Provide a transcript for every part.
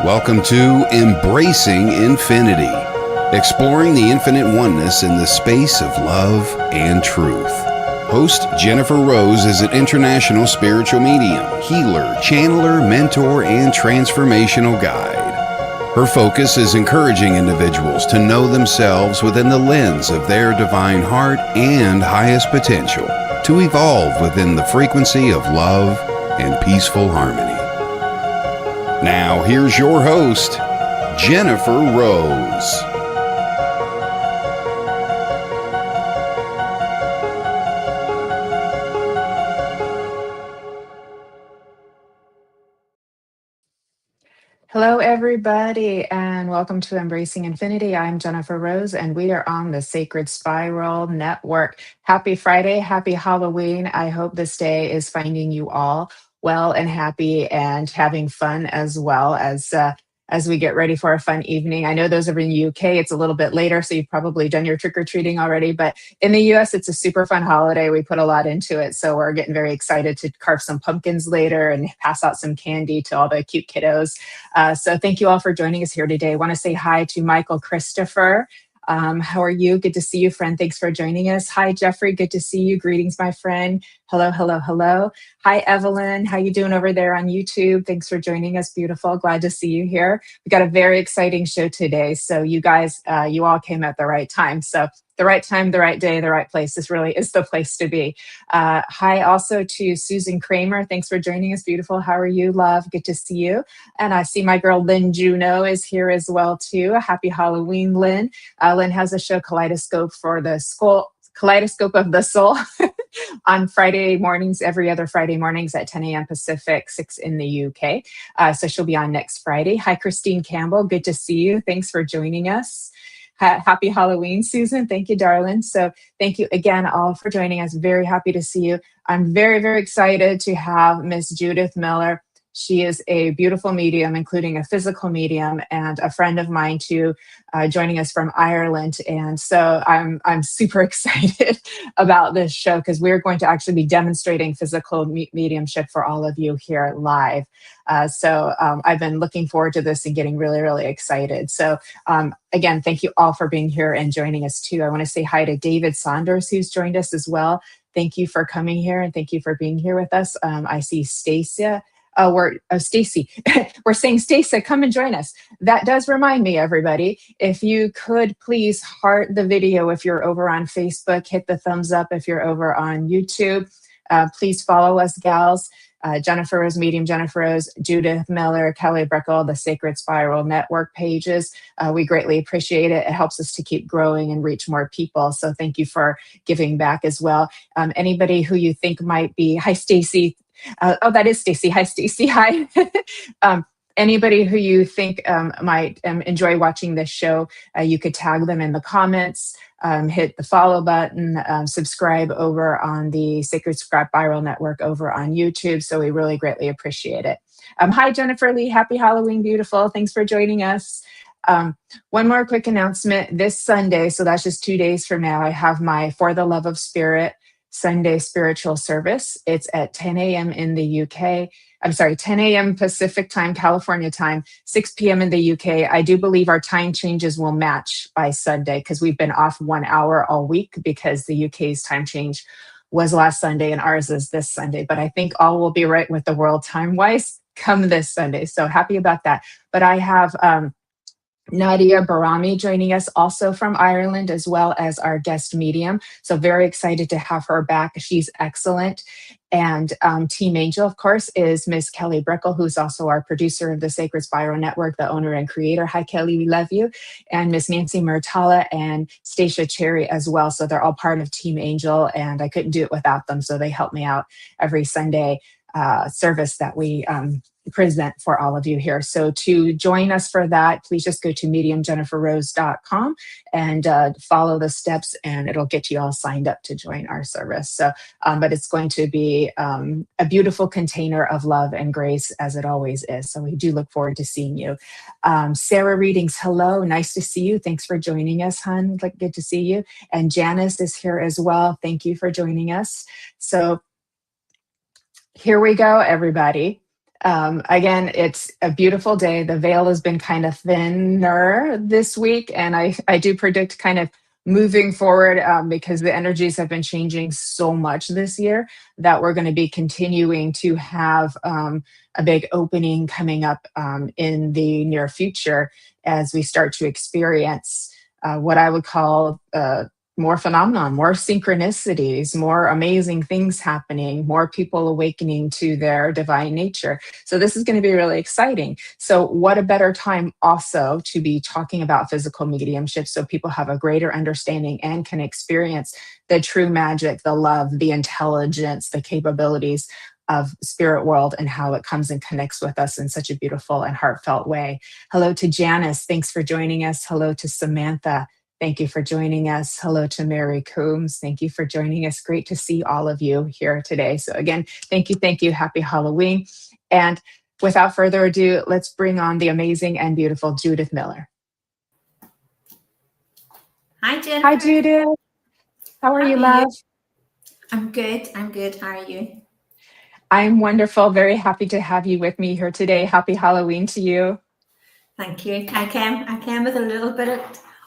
Welcome to Embracing Infinity, exploring the infinite oneness in the space of love and truth. Host Jennifer Rose is an international spiritual medium, healer, channeler, mentor, and transformational guide. Her focus is encouraging individuals to know themselves within the lens of their divine heart and highest potential, to evolve within the frequency of love and peaceful harmony. Now, here's your host, Jennifer Rose. Hello, everybody, and welcome to Embracing Infinity. I'm Jennifer Rose, and we are on the Sacred Spiral Network. Happy Friday, happy Halloween. I hope this day is finding you all well and happy and having fun as well as we get ready for a fun evening. I know those of you in the UK, it's a little bit later, so you've probably done your trick-or-treating already, but in the US, it's a super fun holiday. We put a lot into it, so we're getting very excited to carve some pumpkins later and pass out some candy to all the cute kiddos. So thank you all for joining us here today. I want to say hi to Michael Christopher. How are you? Good to see you, friend. Thanks for joining us. Hi, Jeffrey. Good to see you. Greetings, my friend. Hello, hello, hello. Hi, Evelyn. How you doing over there on YouTube? Thanks for joining us. Beautiful. Glad to see you here. We got a very exciting show today. So you guys, you all came at the right time. So the right time, the right day, the right place. This really is the place to be. Hi also to Susan Kramer. Thanks for joining us. Beautiful. How are you, love? Good to see you. And I see my girl Lynn Juno is here as well too. Happy Halloween, Lynn. Lynn has a show, Kaleidoscope of the Soul on Friday mornings, every other Friday mornings at 10 a.m. Pacific, 6 in the UK. So she'll be on next Friday. Hi, Christine Campbell. Good to see you. Thanks for joining us. Happy Halloween, Susan. Thank you, darling. So thank you again all for joining us. Very happy to see you. I'm very, very excited to have Miss Judith Millar. She is a beautiful medium, including a physical medium, and a friend of mine too, joining us from Ireland. And so I'm super excited about this show because we're going to actually be demonstrating physical mediumship for all of you here live. So I've been looking forward to this and getting really, really excited. So again, thank you all for being here and joining us too. I want to say hi to David Saunders, who's joined us as well. Thank you for coming here and thank you for being here with us. I see Stacia. Stacy. We're saying, Stacy, come and join us. That does remind me, everybody, if you could please heart the video if you're over on Facebook, hit the thumbs up if you're over on YouTube. Please follow us, gals. Jennifer Rose Medium, Jennifer Rose, Judith Millar, Kelly Breckel, the Sacred Spiral Network pages. We greatly appreciate it. It helps us to keep growing and reach more people. So thank you for giving back as well. Anybody who you think might be, hi, Stacy. That is Stacy. Hi, Stacy. Hi. Anybody who you think might enjoy watching this show, you could tag them in the comments, hit the follow button, subscribe over on the Sacred Spiral Network over on YouTube. So we really greatly appreciate it. Hi, Jennifer Lee. Happy Halloween, beautiful. Thanks for joining us. One more quick announcement. This Sunday, so that's just 2 days from now, I have my For the Love of Spirit Sunday spiritual service. It's at 10 a.m. in the UK. I'm sorry, 10 a.m. Pacific time, California time, 6 p.m. in the UK. I do believe our time changes will match by Sunday because we've been off 1 hour all week because the UK's time change was last Sunday and ours is this Sunday. But I think all will be right with the world time-wise come this Sunday. So happy about that. But I have Nadia Barami joining us also from Ireland, as well as our guest medium. So very excited to have her back. She's excellent. And Team Angel, of course, is Miss Kelly Breckel, who's also our producer of the Sacred Spiral Network, the owner and creator. Hi, Kelly, we love you. And Miss Nancy Murtala and Stacia Cherry as well. So they're all part of Team Angel, and I couldn't do it without them. So they help me out every Sunday service that we present for all of you here. So to join us for that, please just go to mediumjenniferrose.com and follow the steps, and it'll get you all signed up to join our service. So, but it's going to be a beautiful container of love and grace, as it always is. So we do look forward to seeing you. Sarah Readings, hello, nice to see you. Thanks for joining us, hon. Good to see you. And Janice is here as well. Thank you for joining us. So here we go, everybody. Again, it's a beautiful day. The veil has been kind of thinner this week, and I do predict kind of moving forward because the energies have been changing so much this year that we're going to be continuing to have a big opening coming up in the near future as we start to experience what I would call more phenomenon, more synchronicities, more amazing things happening, more people awakening to their divine nature. So this is going to be really exciting. So what a better time also to be talking about physical mediumship so people have a greater understanding and can experience the true magic, the love, the intelligence, the capabilities of spirit world and how it comes and connects with us in such a beautiful and heartfelt way. Hello to Janice. Thanks for joining us. Hello to Samantha. Thank you for joining us. Hello to Mary Coombs. Thank you for joining us. Great to see all of you here today. So again, thank you, thank you. Happy Halloween. And without further ado, let's bring on the amazing and beautiful Judith Millar. Hi, Jennifer. Hi, Judith. How are you, love? I'm good. I'm good. How are you? I'm wonderful. Very happy to have you with me here today. Happy Halloween to you. Thank you. I came with a little bit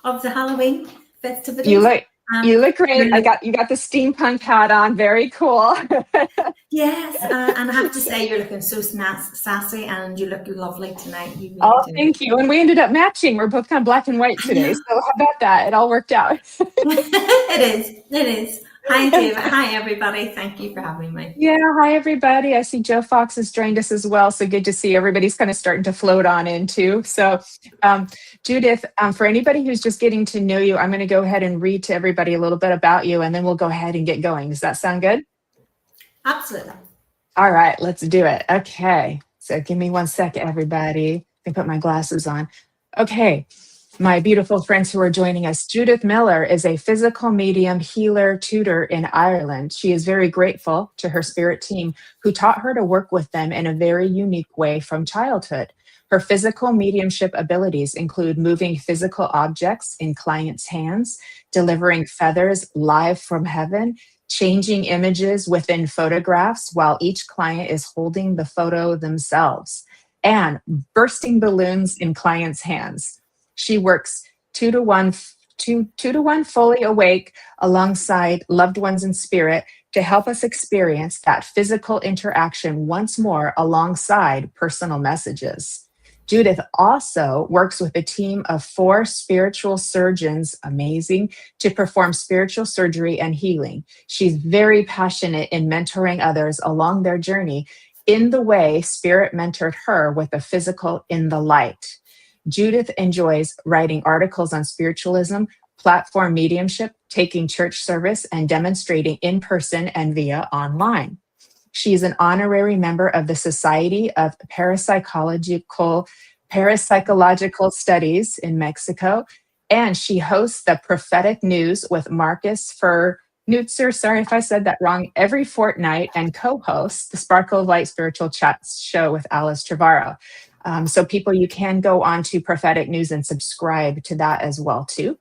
of the Halloween festivities. You look great. You got the steampunk hat on. Very cool. Yes, and I have to say you're looking so sassy, and you look lovely tonight. You really thank you. And we ended up matching. We're both kind of black and white today. So how about that? It all worked out. It is. Hi, David. Hi, everybody. Thank you for having me. Yeah, hi, everybody. I see Joe Fox has joined us as well. So good to see everybody's kind of starting to float on in too. So Judith, for anybody who's just getting to know you, I'm going to go ahead and read to everybody a little bit about you, and then we'll go ahead and get going. Does that sound good? Absolutely. All right, let's do it. Okay. So give me 1 second, everybody. I can put my glasses on. Okay. My beautiful friends who are joining us, Judith Millar is a physical medium healer tutor in Ireland. She is very grateful to her spirit team who taught her to work with them in a very unique way from childhood. Her physical mediumship abilities include moving physical objects in clients' hands, delivering feathers live from heaven, changing images within photographs while each client is holding the photo themselves, and bursting balloons in clients' hands. She works 2 to 1 fully awake alongside loved ones in spirit to help us experience that physical interaction once more alongside personal messages. Judith also works with a team of 4 spiritual surgeons, amazing, to perform spiritual surgery and healing. She's very passionate in mentoring others along their journey in the way spirit mentored her with the physical in the light. Judith enjoys writing articles on spiritualism, platform mediumship, taking church service, and demonstrating in person and via online. She is an honorary member of the Society of Parapsychological Studies in Mexico, and she hosts the Prophetic News with Marcus Fernutzer, sorry if I said that wrong, every fortnight, and co-hosts the Sparkle of Light Spiritual Chats show with Alice Trevorrow. So people, you can go on to Prophetic News and subscribe to that as well too.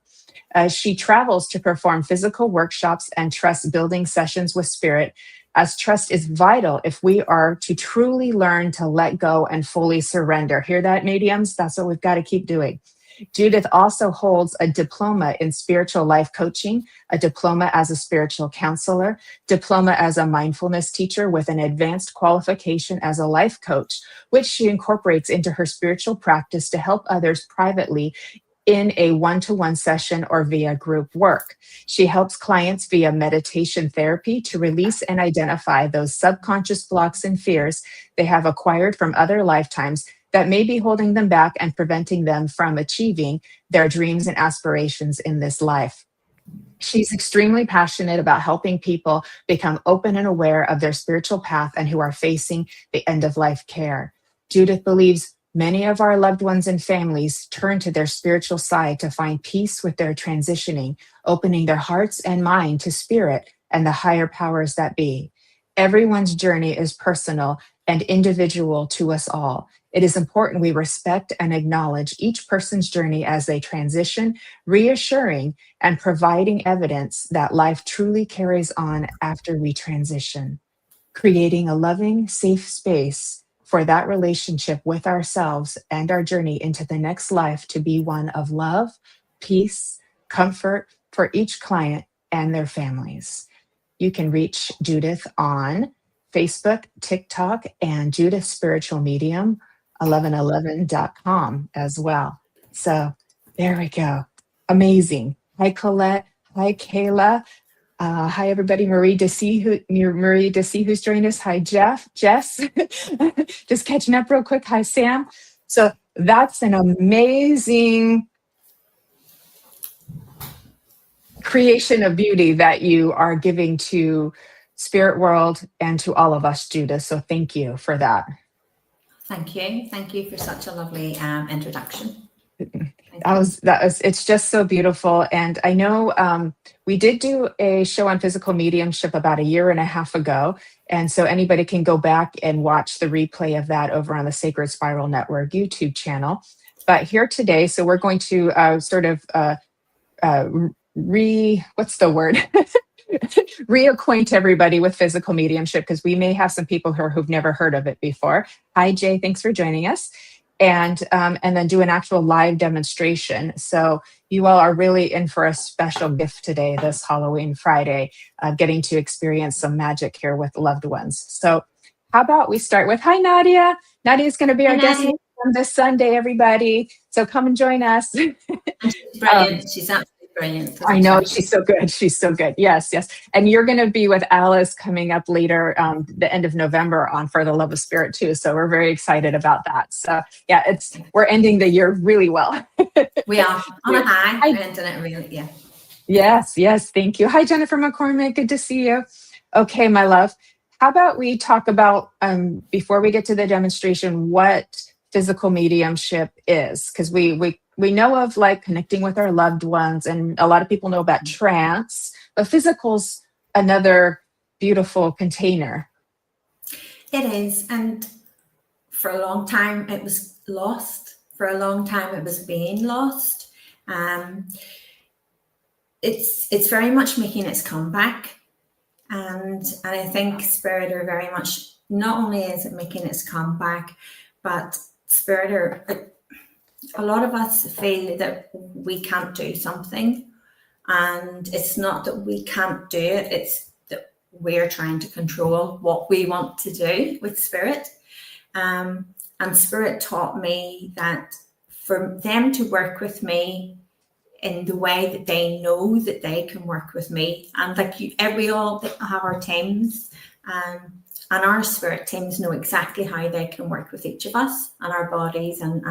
She travels to perform physical workshops and trust building sessions with spirit, as trust is vital if we are to truly learn to let go and fully surrender. Hear that, mediums? That's what we've got to keep doing. Judith also holds a diploma in spiritual life coaching, a diploma as a spiritual counselor, diploma as a mindfulness teacher with an advanced qualification as a life coach, which she incorporates into her spiritual practice to help others privately in a one-to-one session or via group work. She helps clients via meditation therapy to release and identify those subconscious blocks and fears they have acquired from other lifetimes that may be holding them back and preventing them from achieving their dreams and aspirations in this life. She's extremely passionate about helping people become open and aware of their spiritual path and who are facing the end-of-life care. Judith believes many of our loved ones and families turn to their spiritual side to find peace with their transitioning, opening their hearts and mind to spirit and the higher powers that be. Everyone's journey is personal and individual to us all. It is important we respect and acknowledge each person's journey as they transition, reassuring and providing evidence that life truly carries on after we transition, creating a loving, safe space for that relationship with ourselves and our journey into the next life to be one of love, peace, comfort for each client and their families. You can reach Judith on Facebook, TikTok, and Judith Spiritual Medium 1111.com as well. So there we go. Amazing. Hi, Colette. Hi, Kayla. Hi, everybody. Marie Deci, who's joined us. Hi, Jess. Just catching up real quick. Hi, Sam. So that's an amazing creation of beauty that you are giving to spirit world and to all of us, Judith. So thank you for that. Thank you. Thank you for such a lovely introduction. It's just so beautiful. And I know we did do a show on physical mediumship about 1.5 years ago. And so anybody can go back and watch the replay of that over on the Sacred Spiral Network YouTube channel. But here today, so we're going to reacquaint everybody with physical mediumship, because we may have some people who've never heard of it before. Hi, Jay. Thanks for joining us. And then do an actual live demonstration. So you all are really in for a special gift today, this Halloween Friday, getting to experience some magic here with loved ones. So how about we start with, hi, Nadia. Nadia's going to be our guest on this Sunday, everybody. So come and join us. She's brilliant. She's absolutely brilliant. I know, she's so good. She's so good. Yes, yes. And you're going to be with Alice coming up later, the end of November on For the Love of Spirit too. So we're very excited about that. So yeah, we're ending the year really well. We are on a high. We're ending it really, yeah. Yes, yes. Thank you. Hi, Jennifer McCormick. Good to see you. Okay, my love. How about we talk about, before we get to the demonstration, what physical mediumship is? Because we know of like connecting with our loved ones, and a lot of people know about trance, but physical's another beautiful container. It is. And for a long time, it was lost. For a long time, it was being lost. It's very much making its comeback. And I think Spirit are very much, not only is it making its comeback, but Spirit are, a lot of us feel that we can't do something, and it's not that we can't do it, it's that we're trying to control what we want to do with Spirit. And Spirit taught me that for them to work with me in the way that they know that they can work with me, and like we all have our teams, and our spirit teams know exactly how they can work with each of us and our bodies and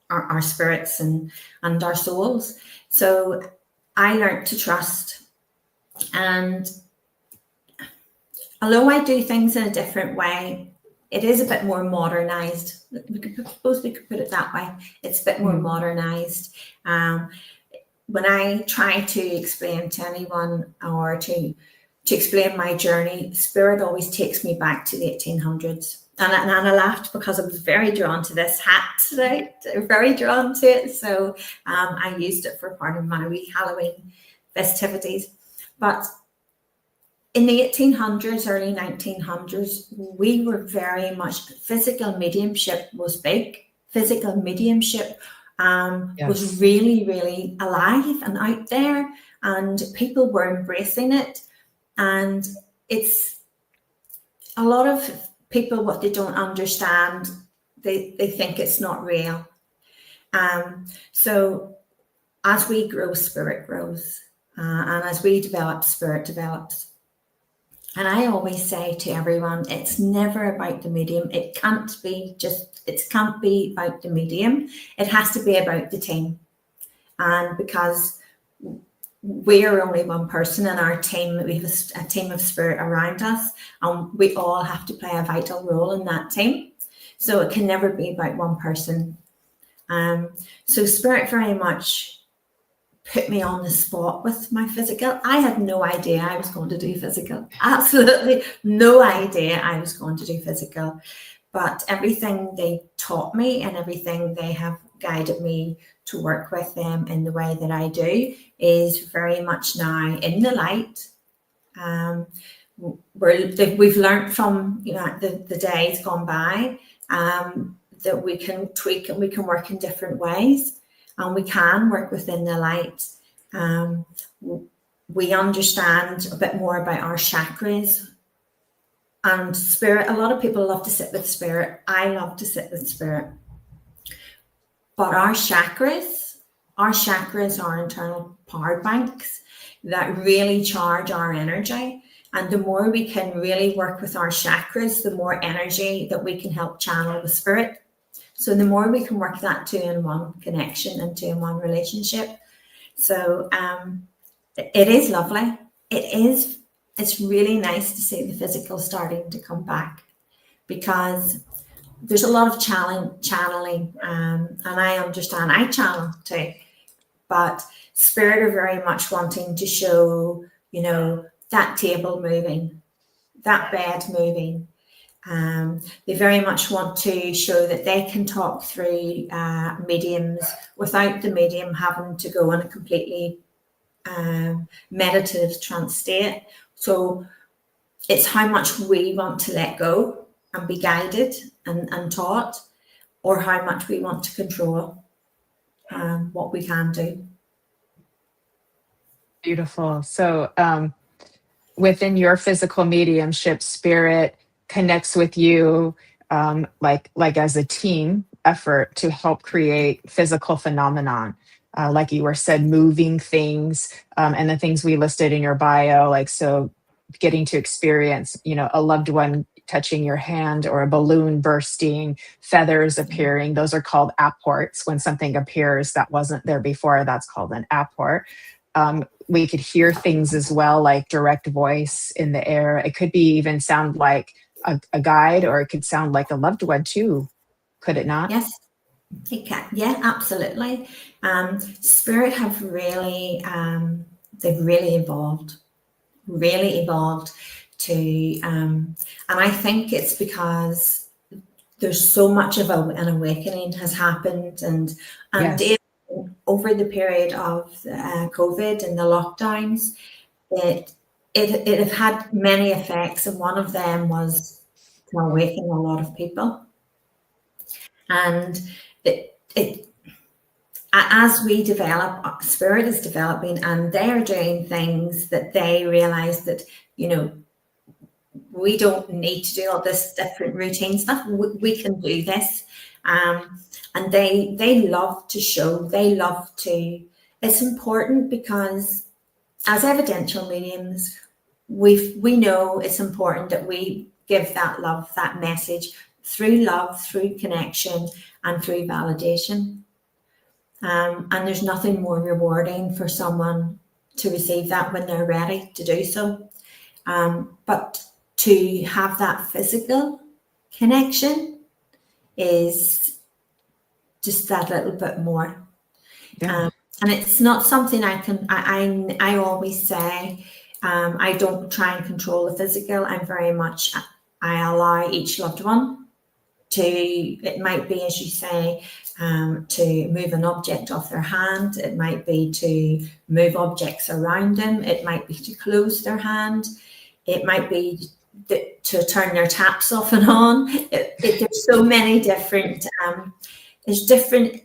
our spirits and our souls. So I learned to trust, and although I do things in a different way, it is a bit more modernized. We could put it that way. It's a bit more modernized. When I try to explain to anyone or to explain my journey, Spirit always takes me back to the 1800s. And I laughed because I was very drawn to this hat today, very drawn to it. So I used it for part of my wee Halloween festivities. But in the 1800s, early 1900s, we were very much, physical mediumship was big. Physical mediumship was really, really alive and out there, and people were embracing it. And it's a lot of people, what they don't understand, they think it's not real. So as we grow, Spirit grows. And as we develop, Spirit develops. And I always say to everyone, it's never about the medium. It can't be about the medium. It has to be about the team. And because we are only one person in our team, we have a team of Spirit around us, and we all have to play a vital role in that team. So it can never be about one person. So Spirit very much put me on the spot with my physical. I had no idea I was going to do physical. Absolutely no idea I was going to do physical. But everything they taught me and everything they have guided me to work with them in the way that I do is very much now in the light. we've learned from the days gone by, that we can tweak and we can work in different ways, and we can work within the light. We understand a bit more about our chakras and spirit. A lot of people love to sit with spirit. I love to sit with spirit. But our chakras are internal power banks that really charge our energy. And the more we can really work with our chakras, the more energy that we can help channel the spirit. So the more we can work that 2-in-1 connection and 2-in-1 relationship. So it is lovely. It's really nice to see the physical starting to come back, because there's a lot of channeling, and I understand I channel too, but spirit are very much wanting to show, that table moving, that bed moving. They very much want to show that they can talk through mediums without the medium having to go in a completely meditative trance state. So it's how much we want to let go and be guided and taught, or how much we want to control what we can do. Beautiful. So within your physical mediumship, spirit connects with you like as a team effort to help create physical phenomenon. Like you were said, moving things, and the things we listed in your bio, like, so getting to experience, a loved one touching your hand, or a balloon bursting, feathers appearing. Those are called apports. When something appears that wasn't there before, that's called an apport. We could hear things as well, like direct voice in the air. It could be even sound like a guide, or it could sound like a loved one too. Could it not? Yes. It can. Yeah, absolutely. Spirit have really, they've really evolved to, and I think it's because there's so much of an awakening has happened, and Yes. over the period of COVID and the lockdowns, it have had many effects, and one of them was to awaken a lot of people. And as we develop, spirit is developing, and they're doing things that they realize that, we don't need to do all this different routine stuff. We can do this. And they love to show, it's important, because as evidential mediums, we know it's important that we give that love, that message, through love, through connection, and through validation. And there's nothing more rewarding for someone to receive that when they're ready to do so. But to have that physical connection is just that little bit more. Yeah. And it's not something I always say, I don't try and control the physical. I allow each loved one to, it might be, as you say, to move an object off their hand. It might be to move objects around them. It might be to close their hand. It might be to turn their taps off and on. There's so many different, there's different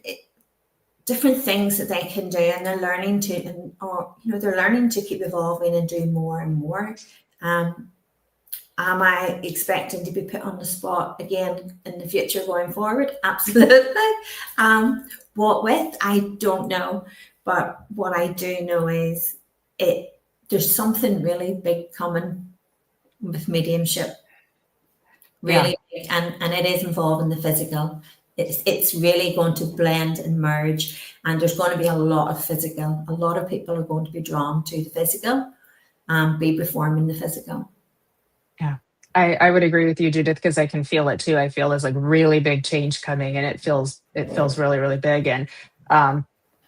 things that they can do, and they're learning to, they're learning to keep evolving and do more and more. Am I expecting to be put on the spot again in the future going forward? Absolutely. What with? I don't know. But what I do know is there's something really big coming with mediumship. Really big, and it is involving the physical. It's really going to blend and merge, and there's going to be a lot of physical. A lot of people are going to be drawn to the physical and be performing the physical. Yeah, I would agree with you, Judith, because I can feel it too. I feel there's like really big change coming, and it feels really, really big. And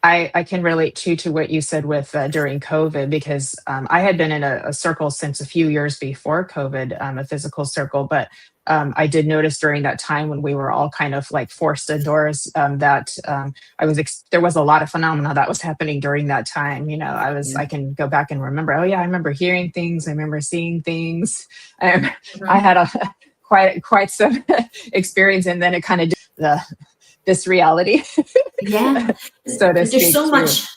I can relate to what you said with during COVID, because I had been in a circle since a few years before COVID, a physical circle, but I did notice during that time when we were all kind of like forced indoors, that there was a lot of phenomena that was happening during that time. Yeah. I can go back and remember. Oh yeah, I remember hearing things. I remember seeing things. I Mhm. had a quite some experience, and then it kind of this reality, Yeah. so to There's speak, so too. much.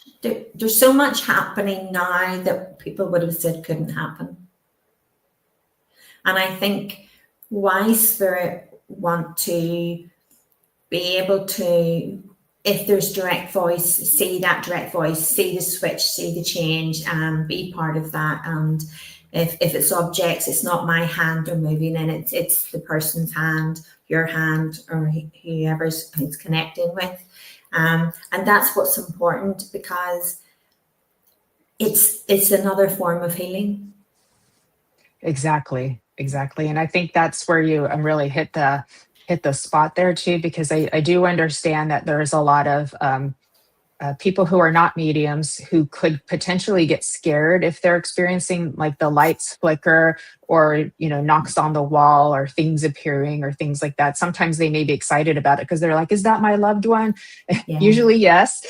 There's so much happening now that people would have said couldn't happen. And I think why spirit want to be able to, if there's direct voice, see that direct voice, see the switch, see the change, and be part of that. And if it's objects, it's not my hand or moving, and it's the person's hand, your hand, or whoever's who's connecting with. And that's what's important, because it's another form of healing. Exactly, exactly. And I think that's where you really hit the spot there too, because I do understand that there's a lot of people who are not mediums who could potentially get scared if they're experiencing like the lights flicker, or knocks on the wall, or things appearing, or things like that. Sometimes they may be excited about it because they're like, is that my loved one? Yeah. Usually yes.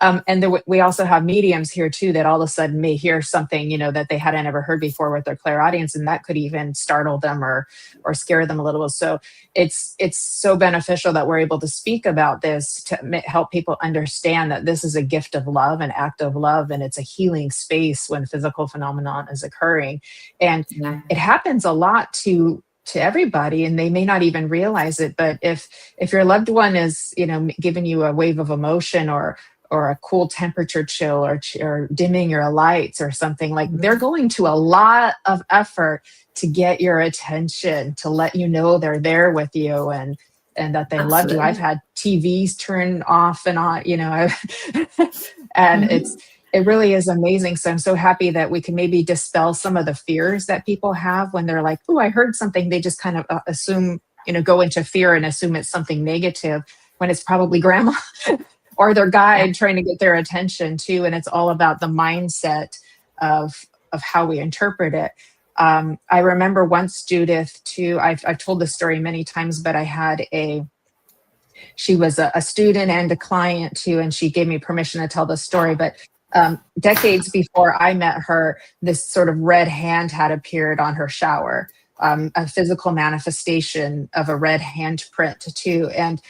And we also have mediums here too that all of a sudden may hear something that they hadn't ever heard before with their clairaudience, and that could even startle them or scare them a little. So it's so beneficial that we're able to speak about this to help people understand that this is a gift of love, an act of love, and it's a healing space when physical phenomenon is occurring. And Yeah. it happens a lot to everybody, and they may not even realize it. But if your loved one is giving you a wave of emotion, or a cool temperature chill, or dimming your lights or something, like, they're going to a lot of effort to get your attention, to let you know they're there with you, and that they loved you. I've Absolutely. had TVs turned off and on, and Mhm. it really is amazing. So I'm so happy that we can maybe dispel some of the fears that people have when they're like, oh, I heard something. They just kind of assume, go into fear and assume it's something negative, when it's probably grandma or their Yeah. guide trying to get their attention too. And it's all about the mindset of how we interpret it. I remember once, Judith, too, I've told this story many times, but I had she was a student and a client too, and she gave me permission to tell the story. But decades before I met her, this sort of red hand had appeared on her shower, a physical manifestation of a red handprint too. And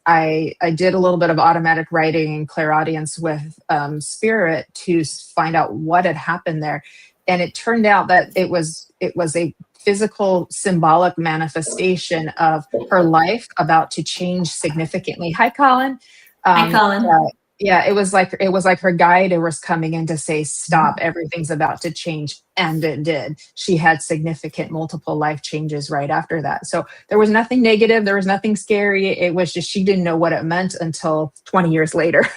I did a little bit of automatic writing and clairaudience with spirit to find out what had happened there. And it turned out that it was a physical symbolic manifestation of her life about to change significantly. Hi, Colin. Hi, Colin. Yeah, it was like her guide was coming in to say, stop, Mhm. everything's about to change. And it did. She had significant multiple life changes right after that. So there was nothing negative. There was nothing scary. It was just, she didn't know what it meant until 20 years later.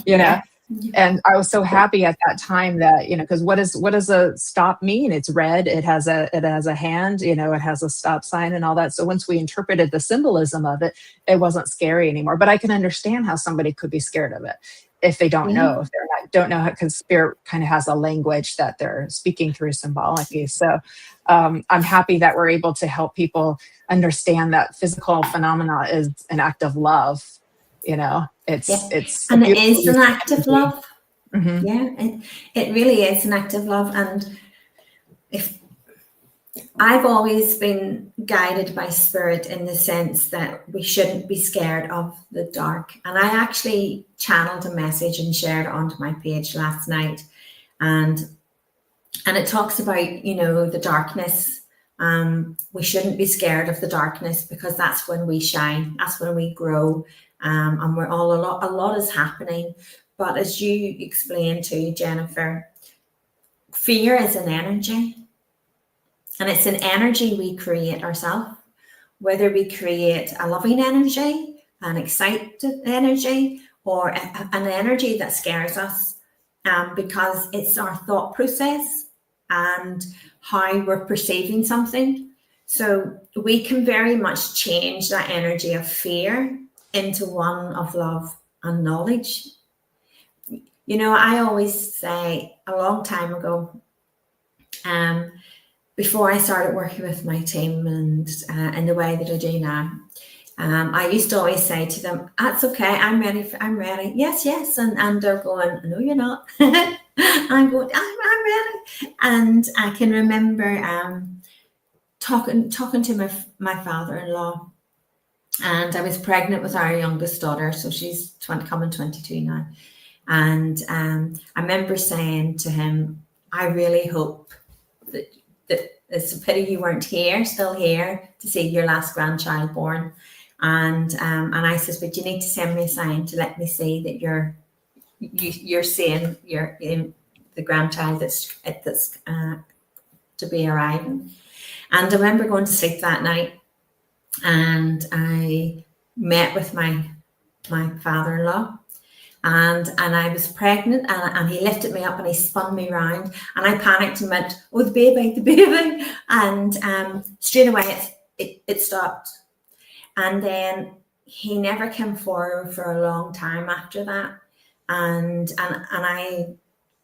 you know, Yeah. and I was so happy at that time that, because what does a stop mean? It's red. It has a hand, it has a stop sign and all that. So once we interpreted the symbolism of it, it wasn't scary anymore. But I can understand how somebody could be scared of it if they don't Yeah. know, if they're not, don't know how, because spirit kind of has a language that they're speaking through symbolically. So I'm happy that we're able to help people understand that physical phenomena is an act of love. Yeah. It's a And it beautiful is an act of energy. love. Mhm. Yeah. It really is an act of love. And if I've always been guided by spirit in the sense that we shouldn't be scared of the dark. And I actually channeled a message and shared it onto my page last night. And it talks about, the darkness. We shouldn't be scared of the darkness, because that's when we shine. That's when we grow. And we're all a lot is happening. But as you explained to Jennifer, fear is an energy. And it's an energy we create ourselves, whether we create a loving energy, an excited energy, or an energy that scares us, because it's our thought process and how we're perceiving something. So we can very much change that energy of fear into one of love and knowledge. You know, I always say a long time ago, before I started working with my team and in the way that I do now, I used to always say to them, "That's okay, I'm ready. I'm ready. Yes, yes." And they're going, "No, you're not." I'm going, I'm ready. And I can remember talking to my father-in-law, and I was pregnant with our youngest daughter, so she's coming 22 now. And I remember saying to him, "I really hope that it's a pity you weren't still here to see your last grandchild born." And I says, "But you need to send me a sign to let me see that you're seeing the grandchild that's to be arriving." And I remember going to sleep that night, and I met with my father-in-law, and I was pregnant, and he lifted me up and he spun me around, and I panicked and went, "Oh, the baby," and straight away it stopped. And then he never came forward for a long time after that, and I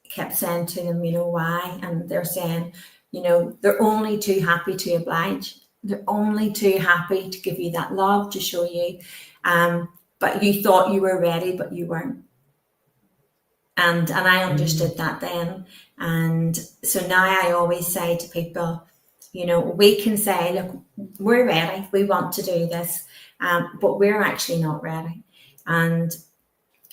kept saying to them, "You know why?" And they're saying, "You know, they're only too happy to oblige. They're only too happy to give you that love, to show you, but you thought you were ready, but you weren't." And I understood that then. And so now I always say to people, you know, we can say, "Look, we're ready. We want to do this, but we're actually not ready." And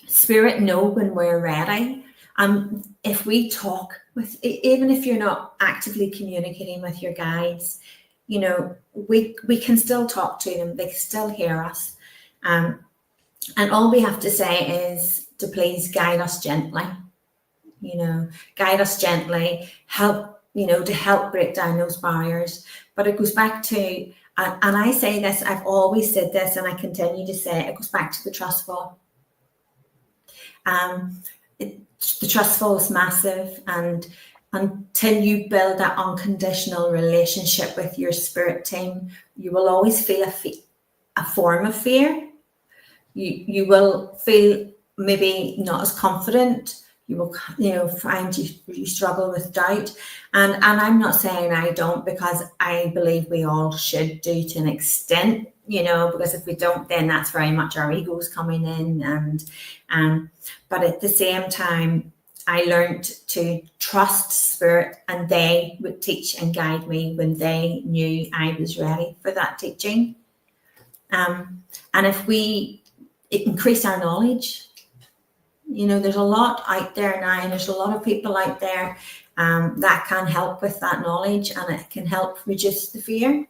Spirit know when we're ready. And if we talk with, even if you're not actively communicating with your guides, you know, we can still talk to them. They can still hear us. And all we have to say is to please guide us gently. You know, guide us gently, help, you know, to help break down those barriers. But it goes back to, and I say this, I've always said this, and I continue to say it goes back to the trust fall. The trust fall is massive, and until you build that unconditional relationship with your spirit team, you will always feel a form of fear. You will feel maybe not as confident. You will, you know, find you struggle with doubt. And I'm not saying I don't, because I believe we all should do to an extent, you know, because if we don't, then that's very much our egos coming in. And but at the same time, I learned to trust spirit, and they would teach and guide me when they knew I was ready for that teaching. And if we increase our knowledge, you know, there's a lot out there now, and there's a lot of people out there that can help with that knowledge, and it can help reduce the fear.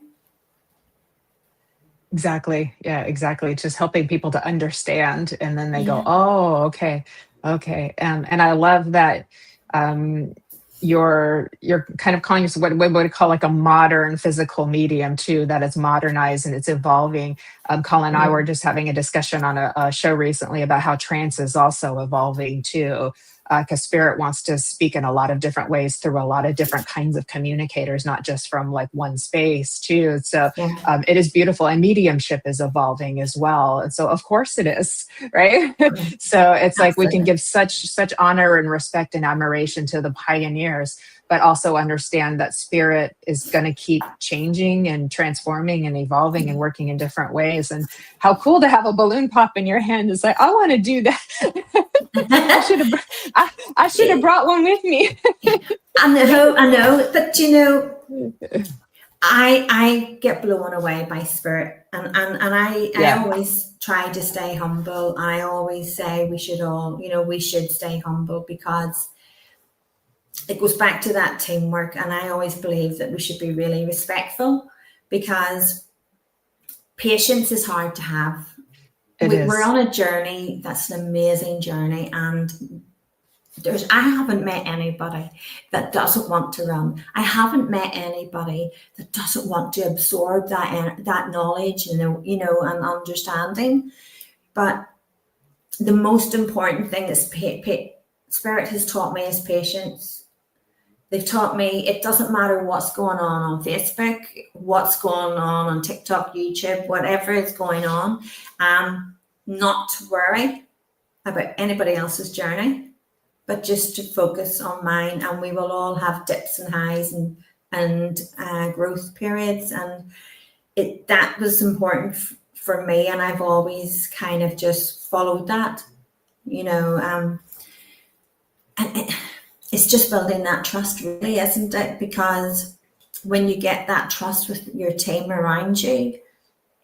Exactly. Yeah, exactly. Just helping people to understand, and then they go, Yeah. "Oh, okay. Okay." And I love that you're kind of calling yourself what we would call like a modern physical medium too, that it's modernized and it's evolving. Colin and I were just having a discussion on a show recently about how trance is also evolving too, because spirit wants to speak in a lot of different ways through a lot of different kinds of communicators, not just from like one space too. So it is beautiful, and mediumship is evolving as well. And so of course it is, right? So it's like we can give such honor and respect and admiration to the pioneers, but also understand that spirit is going to keep changing and transforming and evolving and working in different ways. And how cool to have a balloon pop in your hand. It's like, I want to do that. I should have brought one with me. I know, but you know, I get blown away by spirit, and I always try to stay humble. I always say we should stay humble, because it goes back to that teamwork. And I always believe that we should be really respectful, because patience is hard to have. We're on a journey that's an amazing journey, and I haven't met anybody that doesn't want to run. I haven't met anybody that doesn't want to absorb that knowledge, and understanding. But the most important thing is Spirit has taught me is patience. They've taught me it doesn't matter what's going on Facebook, what's going on TikTok, YouTube, whatever is going on, not to worry. about anybody else's journey, but just to focus on mine. And we will all have dips and highs and growth periods, and that was important for me, and I've always kind of just followed that, and it's just building that trust, really, isn't it? Because when you get that trust with your team around you,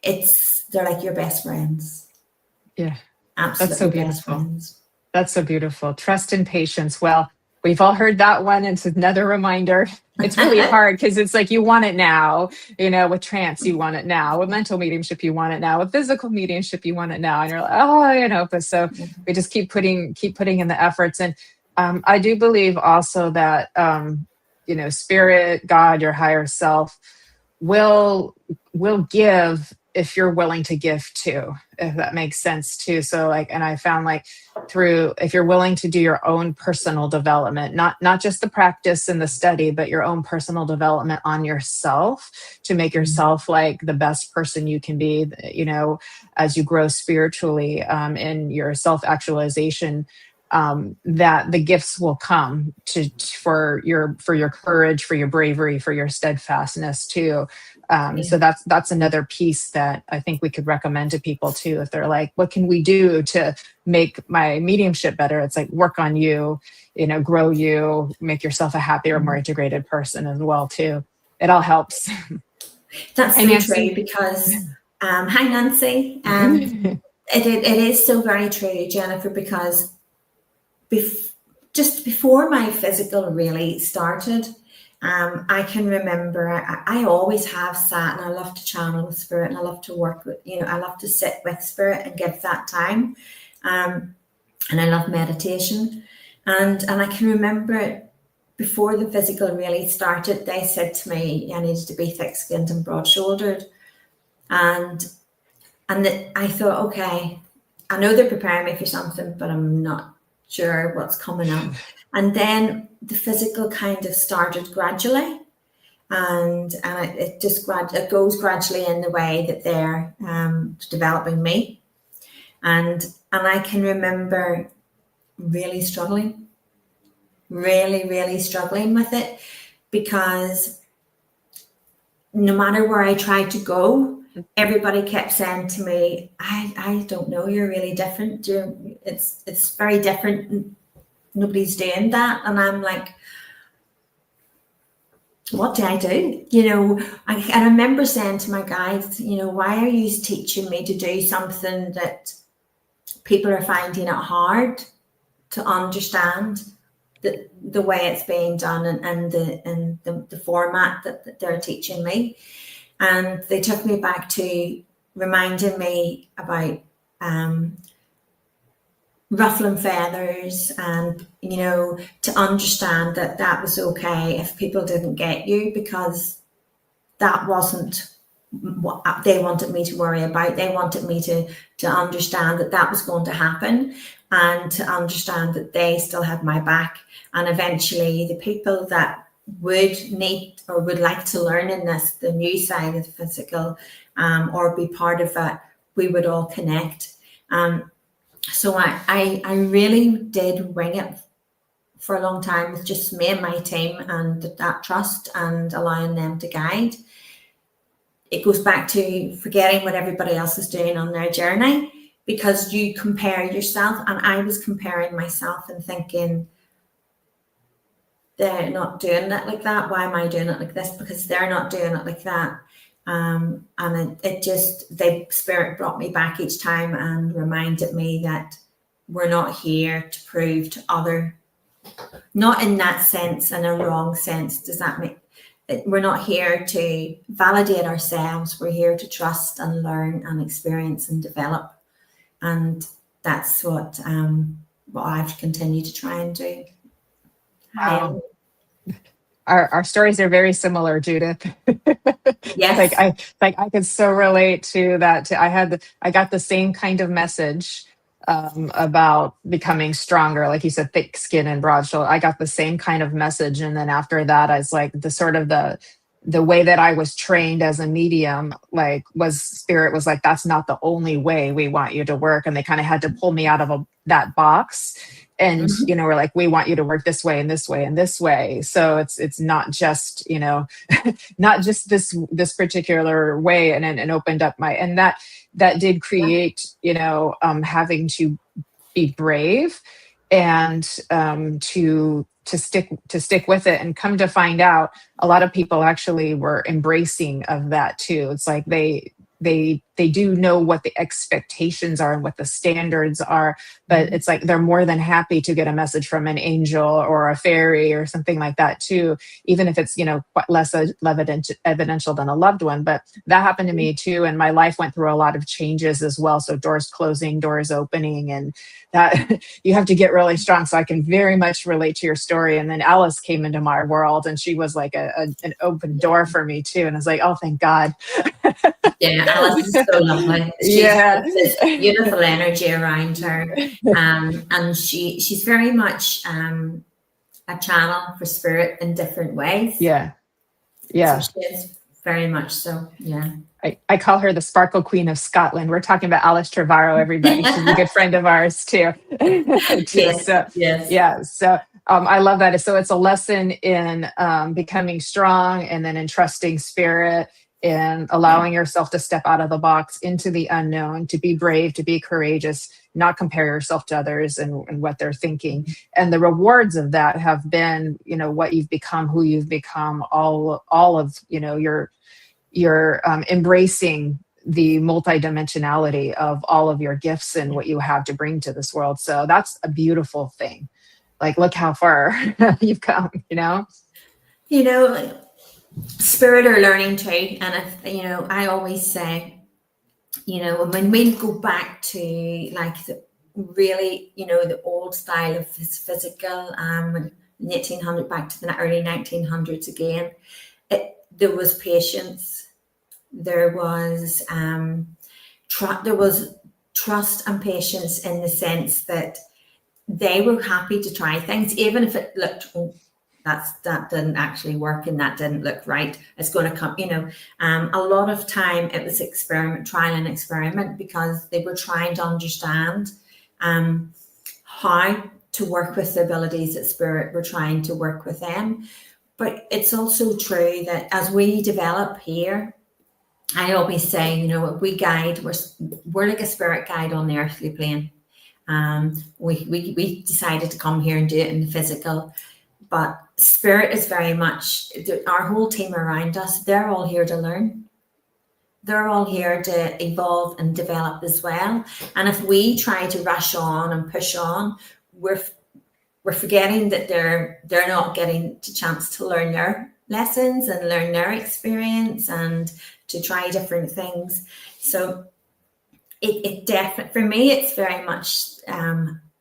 they're like your best friends. Yeah. Absolutely. That's so beautiful. That's so beautiful. Trust and patience. Well, we've all heard that one. It's another reminder. It's really hard because it's like you want it now. With trance, you want it now. With mental mediumship, you want it now. With physical mediumship, you want it now. And you're like, but so we just keep putting in the efforts. And I do believe also that, spirit, God, your higher self will give if you're willing to give too, if that makes sense too. So and I found if you're willing to do your own personal development, not just the practice and the study, but your own personal development on yourself to make yourself the best person you can be, as you grow spiritually, in your self-actualization, that the gifts will come for your courage, for your bravery, for your steadfastness too. So that's another piece that I think we could recommend to people too. If they're like, what can we do to make my mediumship better? It's work on you, grow you, make yourself a happier, more integrated person as well too. It all helps. That's so true because, hi Nancy. It is so very true, Jennifer, because just before my physical really started, I can remember I always have sat, and I love to channel with spirit, and I love to work with, I love to sit with spirit and give that time. And I love meditation. And I can remember it before the physical really started, they said to me, I needed to be thick-skinned and broad-shouldered. And I thought, okay, I know they're preparing me for something, but I'm not sure what's coming up. And then the physical kind of started gradually, and it goes gradually in the way that they're developing me, and I can remember really struggling with it, because no matter where I tried to go, everybody kept saying to me, I don't know, you're really different. It's very different. Nobody's doing that. And I'm like, what do I do? I remember saying to my guides, why are you teaching me to do something that people are finding it hard to understand the way it's being done and the format that they're teaching me? And they took me back to reminding me about ruffling feathers, and to understand that was okay if people didn't get you, because that wasn't what they wanted me to worry about. They wanted me to understand that was going to happen, and to understand that they still had my back. And eventually the people that would need or would like to learn in the new side of the physical, or be part of it, we would all connect. So I really did wing it for a long time with just me and my team, and that trust and allowing them to guide. It goes back to forgetting what everybody else is doing on their journey, because you compare yourself, and I was comparing myself and thinking, they're not doing it like that. Why am I doing it like this? Because they're not doing it like that. And the spirit brought me back each time and reminded me that we're not here to prove to other, not in that sense, in a wrong sense. Does that make, we're not here to validate ourselves. We're here to trust and learn and experience and develop. And that's what I've continued to try and do. Wow. Our stories are very similar, Judith. Yes. I could so relate to that. I got the same kind of message about becoming stronger, like you said, thick skin and broad shoulder. I got the same kind of message, and then after that, I was like the the way that I was trained as a medium, like spirit was like, that's not the only way we want you to work. And they kind of had to pull me out of that box. And, Mhm. we're like, we want you to work this way and this way and this way. So it's not just, not just this particular way. And then opened up and that did create, having to be brave and to stick with it, and come to find out a lot of people actually were embracing of that too. It's like they do know what the expectations are and what the standards are, but it's like they're more than happy to get a message from an angel or a fairy or something like that too, even if it's quite less evidential than a loved one. But that happened to me too, and my life went through a lot of changes as well. So doors closing, doors opening, and that you have to get really strong. So I can very much relate to your story. And then Alice came into my world, and she was like an open door for me too. And I was like, oh, thank God. Yeah, Alice is so lovely. She's Yeah. got this beautiful energy around her, and she's very much a channel for spirit in different ways. Yeah. So she is very much so. Yeah. I call her the Sparkle Queen of Scotland. We're talking about Alice Trevorrow, everybody. She's a good friend of ours too. Yes. So, Yes. yeah. So I love that. So it's a lesson in becoming strong, and then in trusting spirit, and allowing yourself to step out of the box into the unknown, to be brave, to be courageous, not compare yourself to others and what they're thinking. And the rewards of that have been, what you've become, who you've become, all of, you're embracing the multidimensionality of all of your gifts and what you have to bring to this world. So that's a beautiful thing. Like, look how far you've come, Spirit are learning too. And if, I always say, when we go back to like really, the old style of physical, 1800 back to the early 1900s again, there was patience, there was trust and patience, in the sense that they were happy to try things, even if it looked, that didn't actually work and that didn't look right. It's going to come, a lot of time it was trial and experiment, because they were trying to understand how to work with the abilities that spirit were trying to work with them. But it's also true that as we develop here, I always say, we guide, we're like a spirit guide on the earthly plane. We decided to come here and do it in the physical, but spirit is very much, our whole team around us, they're all here to learn. They're all here to evolve and develop as well. And if we try to rush on and push on, we're forgetting that they're not getting the chance to learn their lessons and learn their experience and to try different things. So it definitely, for me, it's very much,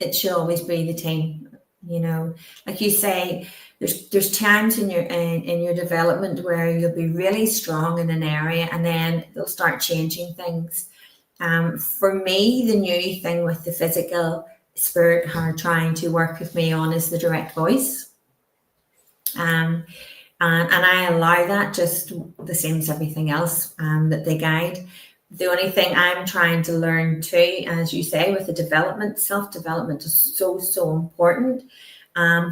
it should always be the team. Like you say, there's times in your development where you'll be really strong in an area, and then they'll start changing things. For me, the new thing with the physical, spirit are trying to work with me on is the direct voice. And I allow that, just the same as everything else that they guide. The only thing I'm trying to learn too, as you say, with the development, self-development is so important.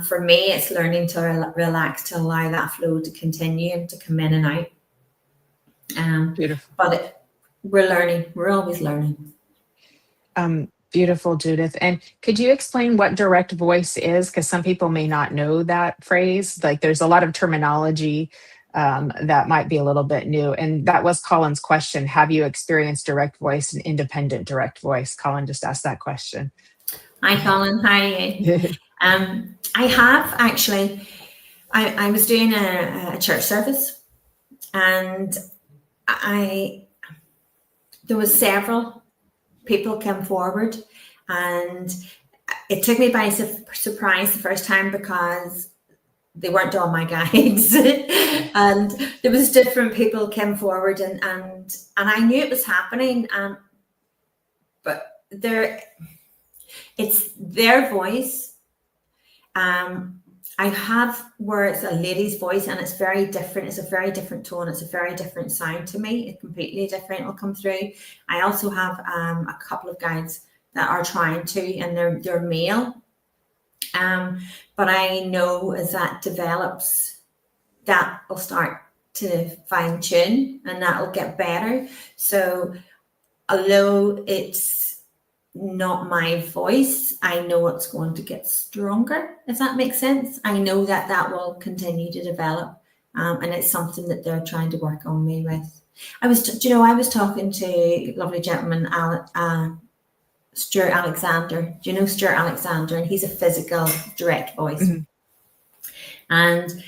For me, it's learning to relax, to allow that flow to continue and to come in and out. Beautiful. But we're learning. We're always learning. Beautiful, Judith. And could you explain what direct voice is? Because some people may not know that phrase. Like, there's a lot of terminology that might be a little bit new. And that was Colin's question. Have you experienced direct voice and independent direct voice? Colin just asked that question. Hi, Colin. Hi. I have actually. I was doing a church service, and there was several people came forward, and it took me by surprise the first time, because they weren't all my guides. And there was different people came forward, and I knew it was happening, but it's their voice, and I have where it's a lady's voice and it's very different. It's a very different tone. It's a very different sound to me. It's completely different will come through. I also have a couple of guides that are trying to, and they're male. But I know as that develops, that will start to fine tune and that will get better. So although it's not my voice, I know it's going to get stronger, if that makes sense. I know that that will continue to develop, and it's something that they're trying to work on me with. I was talking to a lovely gentleman, Stuart Alexander. Do you know Stuart Alexander? And he's a physical direct voice. Mhm. And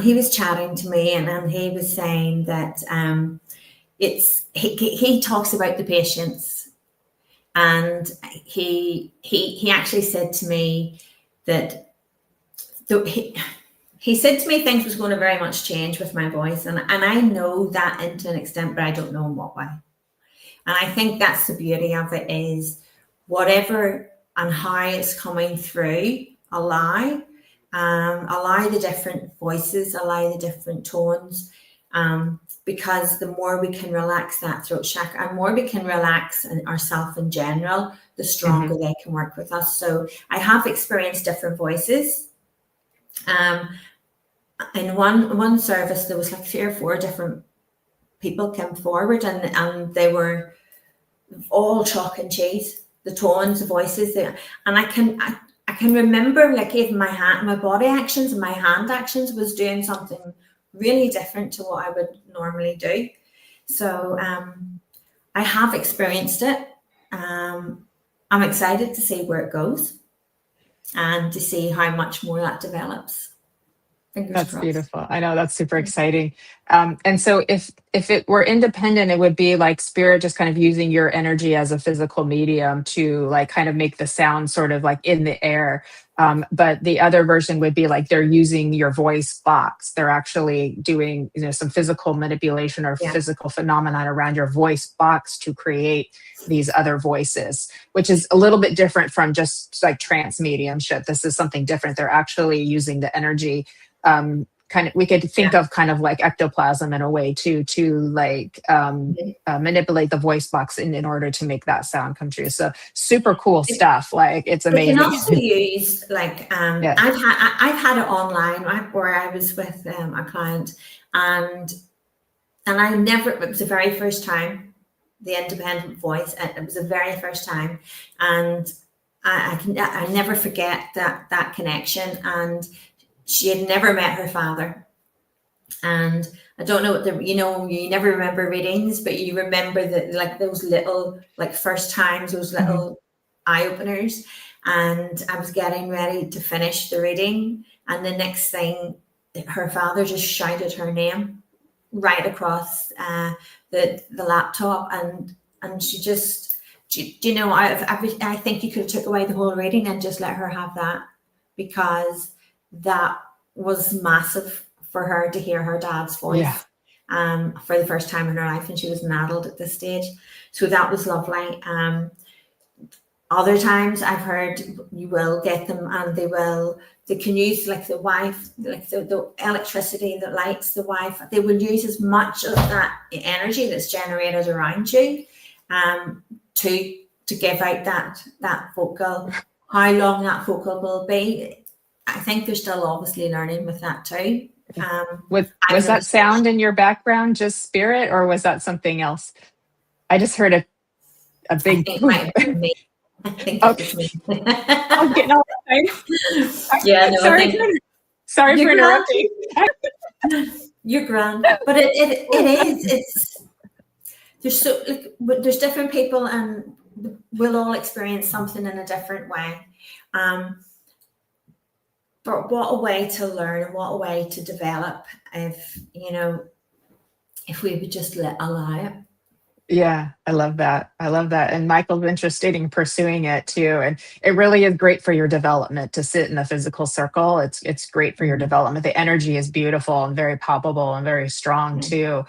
he was chatting to me, and he was saying that he talks about the patients, and he actually said to me that he said to me things was going to very much change with my voice, and I know that into an extent, but I don't know in what way. And I think that's the beauty of it, is whatever and how it's coming through, allow the different voices, allow the different tones, because the more we can relax that throat chakra and more we can relax ourselves in general, the stronger they can work with us. So I have experienced different voices. In one service, there was like 3 or 4 different people came forward, and they were all chalk and cheese, the tones, the voices there. And I can remember, like, even my body actions and my hand actions was doing something really different to what I would normally do. So I have experienced it. I'm excited to see where it goes and to see how much more that develops. That's beautiful. I know, that's super exciting. And so if it were independent, it would be like spirit just kind of using your energy as a physical medium to like kind of make the sound sort of like in the air. But the other version would be like they're using your voice box. They're actually doing, some physical manipulation or physical phenomenon around your voice box to create these other voices, which is a little bit different from just like trance mediumship. This is something different. They're actually using the energy. We could think of kind of like ectoplasm in a way to like manipulate the voice box in order to make that sound come true. So super cool stuff. Like, it's amazing. We can also use like I've had it online, right, where I was with a client, and it was the very first time, the independent voice. It was the very first time, and I never forget that connection. And she had never met her father, and I don't know what you never remember readings, but you remember that, like, those little, like, first times, those little eye openers. And I was getting ready to finish the reading, and the next thing, her father just shouted her name right across the laptop, and she just, I think you could have took away the whole reading and just let her have that, because that was massive for her to hear her dad's voice for the first time in her life, and she was an adult at this stage. So that was lovely. Other times I've heard you will get them, and they can use like the like the electricity that lights the Wi-Fi. They will use as much of that energy that's generated around you to give out that vocal. How long that vocal will be, I think they're still obviously learning with that too. Was that sound in your background just spirit, or was that something else? I just heard a big. I think it might be me. I think it was me. I'm getting all excited. Yeah, no, sorry for interrupting. You're grand, but it is. There's different people, and we'll all experience something in a different way. But what a way to learn, and what a way to develop if we would just allow it. Yeah, I love that. And Michael's interested in pursuing it too. And it really is great for your development to sit in a physical circle. It's great for your development. The energy is beautiful and very palpable and very strong too.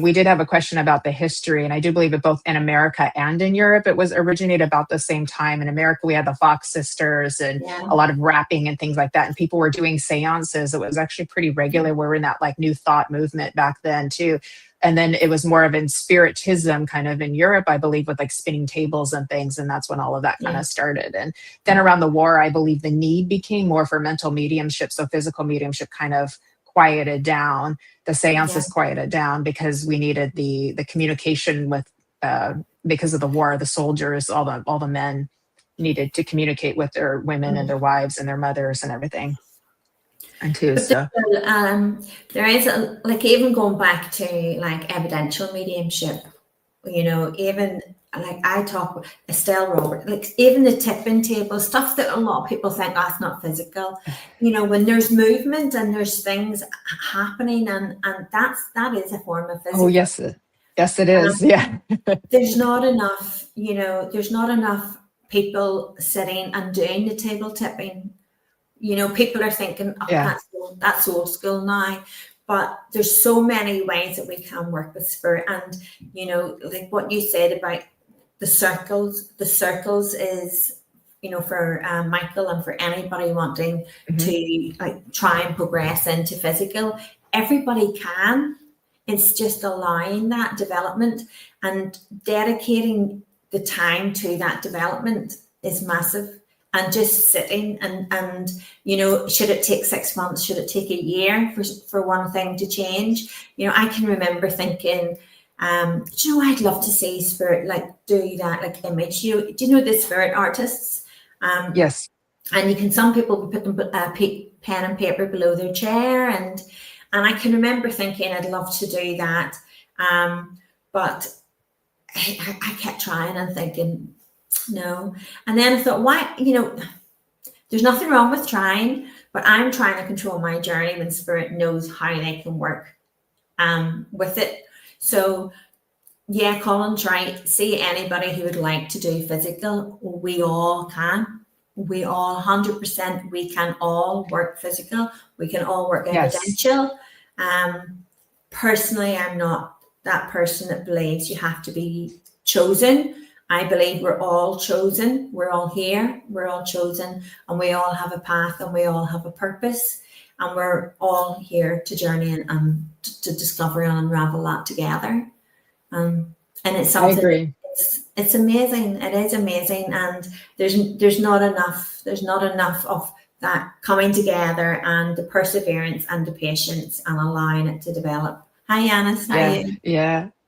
We did have a question about the history, and I do believe that both in America and in Europe, it was originated about the same time. In America, we had the Fox sisters and Yeah. a lot of rapping and things like that, and people were doing seances. It was actually pretty regular. We were in that like New Thought movement back then too. And then it was more of in spiritism kind of in Europe, I believe, with like spinning tables and things. And that's when all of that kind of started. And then around the war, I believe the need became more for mental mediumship. So physical mediumship kind of quieted down. The seances quieted down because we needed the communication with, because of the war, the soldiers, all the men needed to communicate with their women and their wives and their mothers and everything. And too, so there is like, even going back to like evidential mediumship, you know, even like I talk with Estelle Robert, like even the tipping table stuff that a lot of people think that's not physical, you know, when there's movement and there's things happening, and that is a form of physical. Oh yes it is. Yeah. There's not enough, you know, there's not enough people sitting and doing the table tipping. You know, people are thinking, oh, that's old school now. But there's so many ways that we can work with spirit. And, you know, like what you said about the circles is, you know, for Michael and for anybody wanting to like try and progress into physical, everybody can. It's just allowing that development and dedicating the time to that development is massive. And just sitting and you know, should it take 6 months? Should it take a year for one thing to change? You know, I can remember thinking, do you know, I'd love to see spirit like do that, like image. Do you know the spirit artists? Yes. And some people put them pen and paper below their chair, and I can remember thinking I'd love to do that, but I kept trying and thinking, no. And then I thought, why, you know, there's nothing wrong with trying, but I'm trying to control my journey when spirit knows how they can work with it. So yeah, Colin's right. See anybody who would like to do physical, we all can. We all 100%, we can all work physical. We can all work evidential. Personally, I'm not that person that believes you have to be chosen. I believe we're all chosen. We're all here. We're all chosen, and we all have a path, and we all have a purpose, and we're all here to journey and to discover and unravel that together. And it's something. I agree. It's amazing. It is amazing, and there's not enough. There's not enough of that coming together and the perseverance and the patience and allowing it to develop. Hi, Yanis. How are you?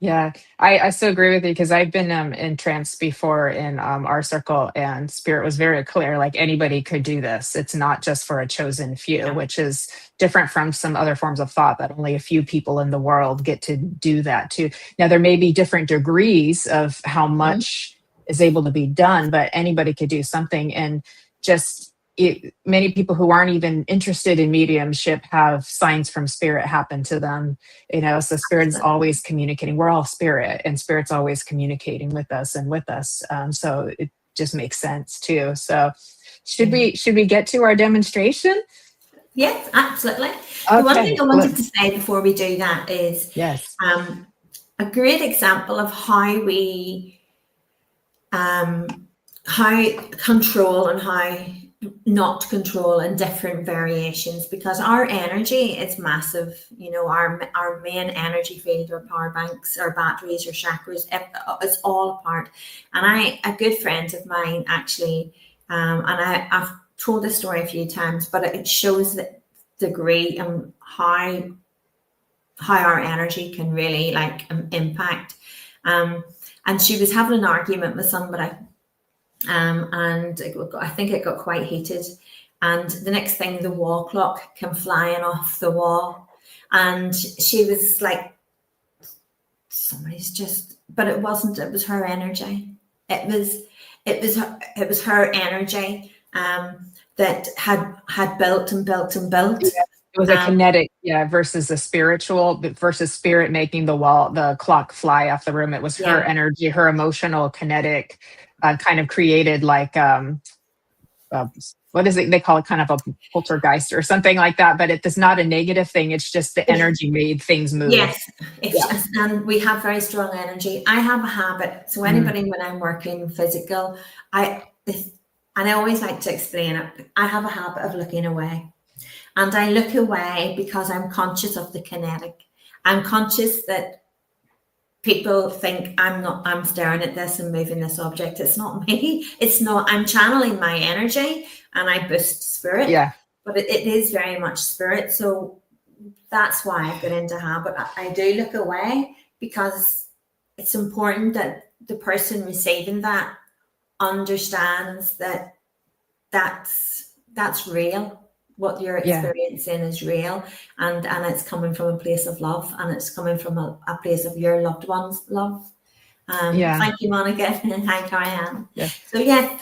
Yeah. I so agree with you, because I've been in trance before in our circle, and spirit was very clear, like anybody could do this. It's not just for a chosen few, which is different from some other forms of thought that only a few people in the world get to do that too. Now, there may be different degrees of how much is able to be done, but anybody could do something. And just many people who aren't even interested in mediumship have signs from spirit happen to them, you know. So spirit is always communicating. We're all spirit, and spirit's always communicating with us. So it just makes sense too. So should we get to our demonstration? Yes, absolutely. Okay, the one thing I wanted to say before we do that is a great example of how we how control and how not control in different variations, because our energy is massive. You know, our main energy field, our power banks, our batteries, our chakras, it's all a part. And a good friend of mine actually, and I've told this story a few times, but it shows the degree and how our energy can really like impact. And she was having an argument with somebody. And I think it got quite heated, and the next thing, the wall clock came flying off the wall, and she was like, somebody's just, but it wasn't, it was her energy. It was her energy that had built and built and built. It was a kinetic, versus a spiritual, versus spirit making the clock fly off the room. It was her energy, her emotional kinetic kind of created like what is it? They call it kind of a poltergeist or something like that, but it's not a negative thing. It's just the energy made things move. Yes, and we have very strong energy. I have a habit. So anybody, when I'm working physical, and I always like to explain it. I have a habit of looking away, and I look away because I'm conscious of the kinetic. I'm conscious that people think I'm staring at this and moving this object. It's not me. It's not. I'm channeling my energy and I boost spirit. Yeah. But it is very much spirit. So that's why I've got into habit. I do look away because it's important that the person receiving that understands that that's real. What you're experiencing is real, and it's coming from a place of love, and it's coming from a place of your loved ones' love. Thank you, Monica. Hi, Karen.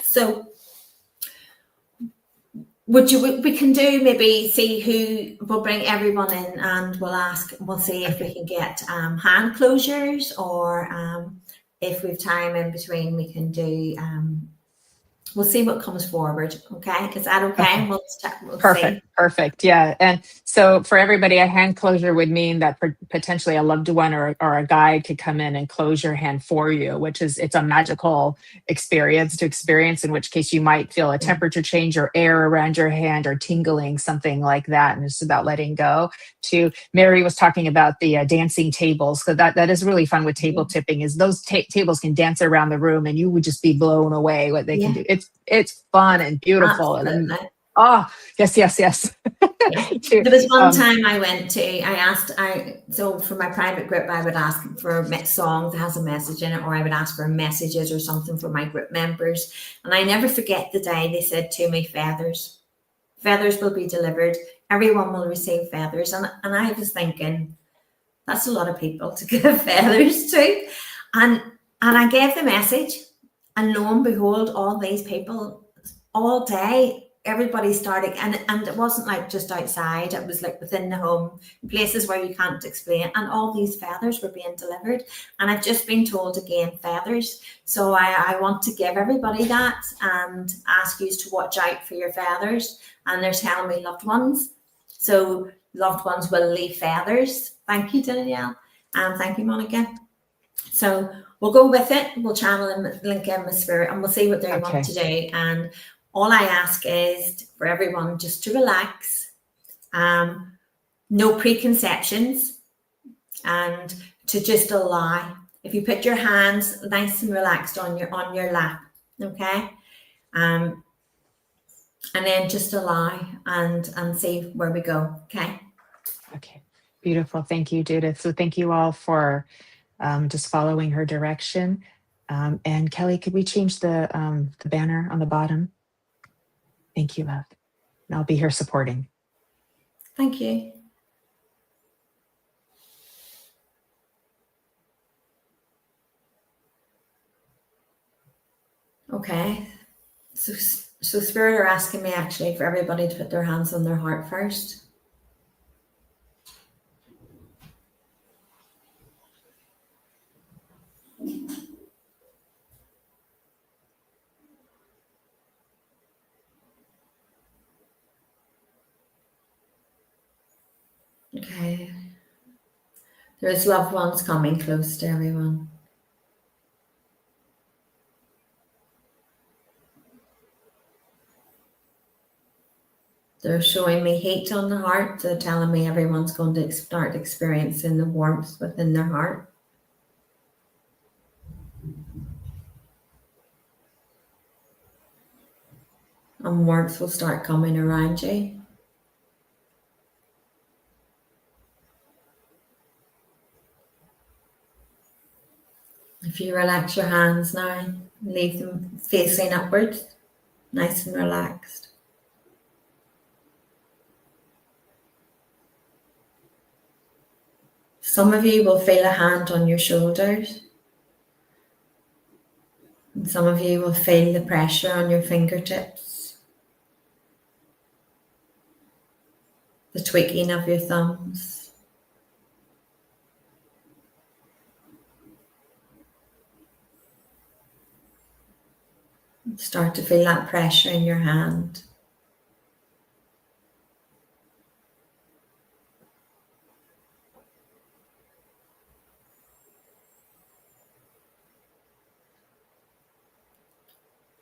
So we can do, maybe see who, we'll bring everyone in and we'll see if we can get hand closures, or if we've time in between, we can do we'll see what comes forward. Okay, is that okay? We'll Perfect. Yeah. And so for everybody, a hand closure would mean that potentially a loved one or a guide could come in and close your hand for you, which is, it's a magical experience to experience, in which case you might feel a temperature change or air around your hand or tingling, something like that. And it's about letting go. Mary was talking about the dancing tables. So that is really fun with table tipping, is those tables can dance around the room and you would just be blown away what they can do. It's fun and beautiful. Absolutely. And yes. There was one time I went to, so for my private group, I would ask for a song that has a message in it, or I would ask for messages or something for my group members. And I never forget the day they said to me, feathers will be delivered. Everyone will receive feathers. And I was thinking, that's a lot of people to give feathers to. And I gave the message, and lo and behold, all these people all day, everybody started, and it wasn't like just outside, it was like within the home, places where you can't explain, and all these feathers were being delivered. And I've just been told again, feathers. So I want to give everybody that and ask you to watch out for your feathers. And they're telling me loved ones. So loved ones will leave feathers. Thank you, Danielle. And thank you, Monica. So we'll go with it. We'll channel and link in with spirit, and we'll see what they want to do. And all I ask is for everyone just to relax, no preconceptions, and to just allow. If you put your hands nice and relaxed on your lap, okay, and then just allow and see where we go. Okay, beautiful. Thank you, Judith. So thank you all for just following her direction. And Kelly, could we change the banner on the bottom? Thank you, love. And I'll be here supporting. Thank you. Okay. So Spirit are asking me actually for everybody to put their hands on their heart first. Okay. There's loved ones coming close to everyone. They're showing me heat on the heart. They're telling me everyone's going to start experiencing the warmth within their heart. And warmth will start coming around you. If you relax your hands now, leave them facing upwards, nice and relaxed. Some of you will feel a hand on your shoulders. And some of you will feel the pressure on your fingertips, the tweaking of your thumbs. Start to feel that pressure in your hand.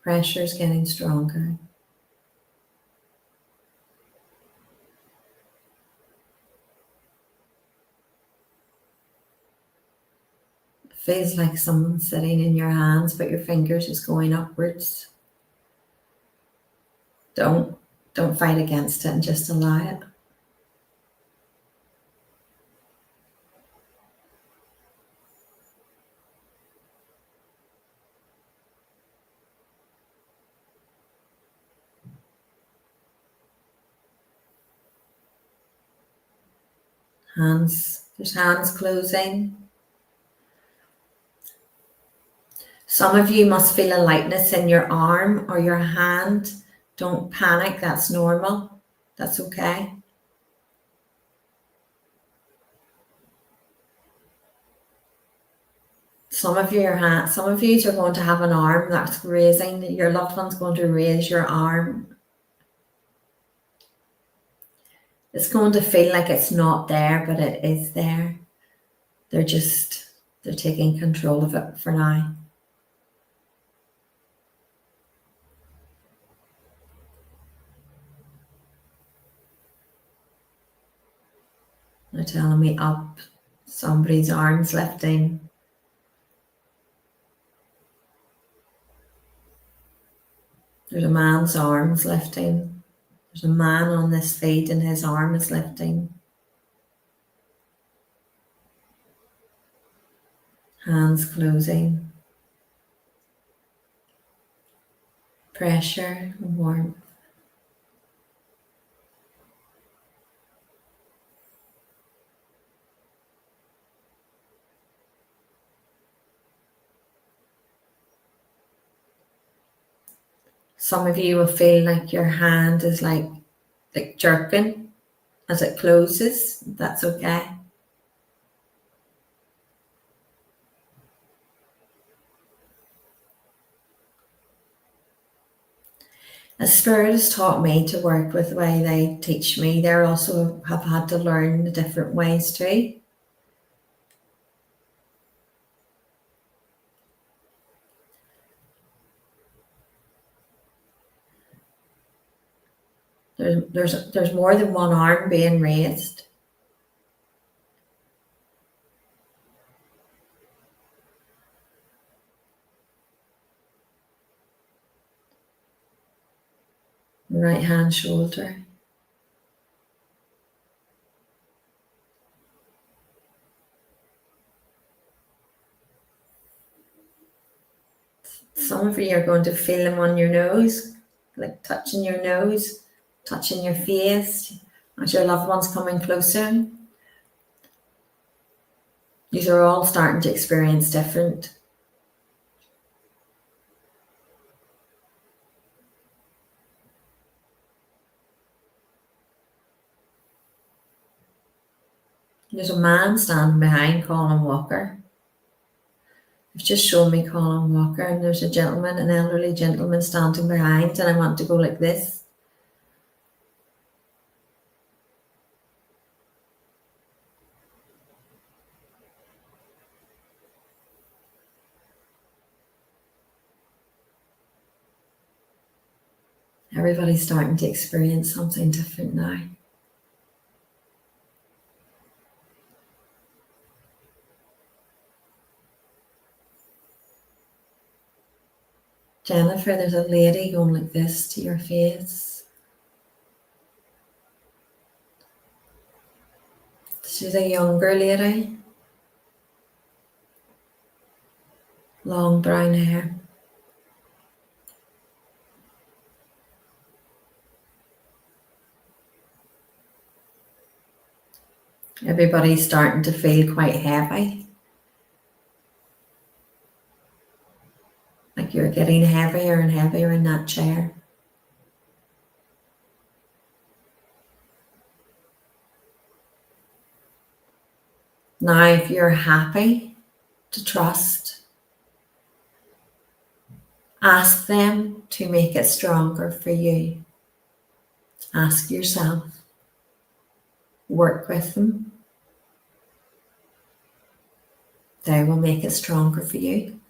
Pressure is getting stronger. It feels like someone's sitting in your hands, but your fingers is going upwards. Don't fight against it and just allow it. There's hands closing. Some of you must feel a lightness in your arm or your hand. Don't panic, that's normal. That's okay. Some of you are going to have an arm that's raising. Your loved one's going to raise your arm. It's going to feel like it's not there, but it is there. They're taking control of it for now. They're telling me up. Somebody's arms lifting. There's a man's arms lifting. There's a man on this feet and his arm is lifting. Hands closing. Pressure and warmth. Some of you will feel like your hand is like jerking as it closes. That's okay. As Spirit has taught me to work with the way they teach me, they also have had to learn the different ways too. There's more than one arm being raised. Right hand shoulder. Some of you are going to feel them on your nose, like touching your nose, touching your face as your loved one's coming closer. These are all starting to experience different. There's a man standing behind Colin Walker. They've just shown me Colin Walker, and there's a gentleman, an elderly gentleman standing behind, and I want to go like this. Everybody's starting to experience something different now. Jennifer, there's a lady going like this to your face. She's a younger lady. Long brown hair. Everybody's starting to feel quite heavy. Like you're getting heavier and heavier in that chair. Now, if you're happy to trust Ask them to make it stronger for you. Ask yourself. Work with them. They will make it stronger for you.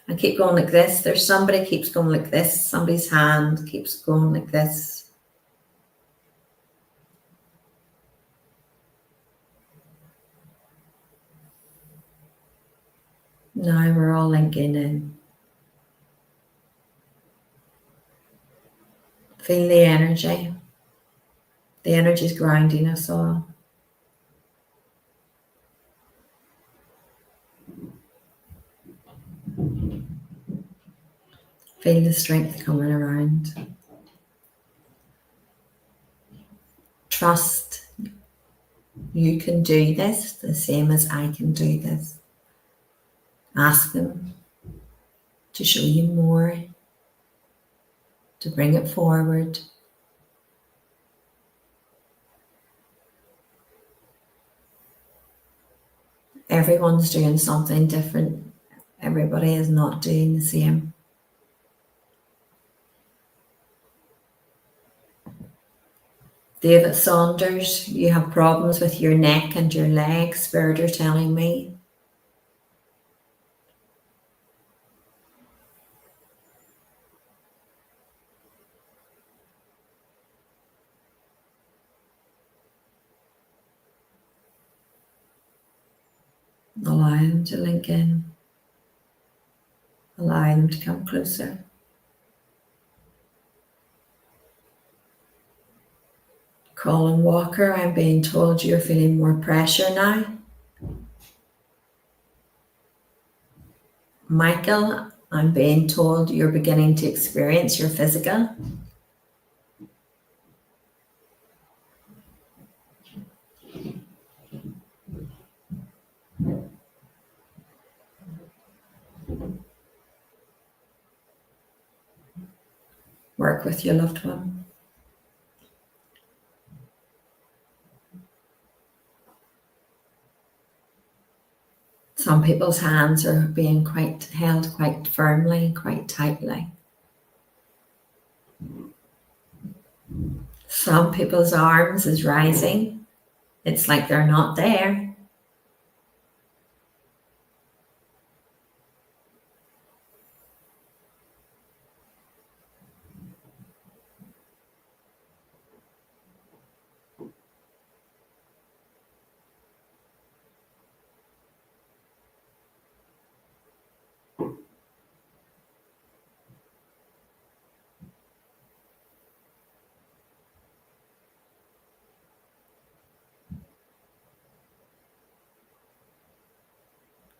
I keep going like this. There's somebody keeps going like this. Somebody's hand keeps going like this. Now we're all linking in. Feel the energy. The energy is grounding us all. Feel the strength coming around. Trust you can do this the same as I can do this. Ask them to show you more, to bring it forward. Everyone's doing something different. Everybody is not doing the same. David Saunders, you have problems with your neck and your legs, Spirit are telling me. Allow them to link in. Allow them to come closer. Colin Walker, I'm being told you're feeling more pressure now. Michael, I'm being told you're beginning to experience your physical. Work with your loved one. Some people's hands are being held quite firmly, quite tightly. Some people's arms is rising. It's like they're not there.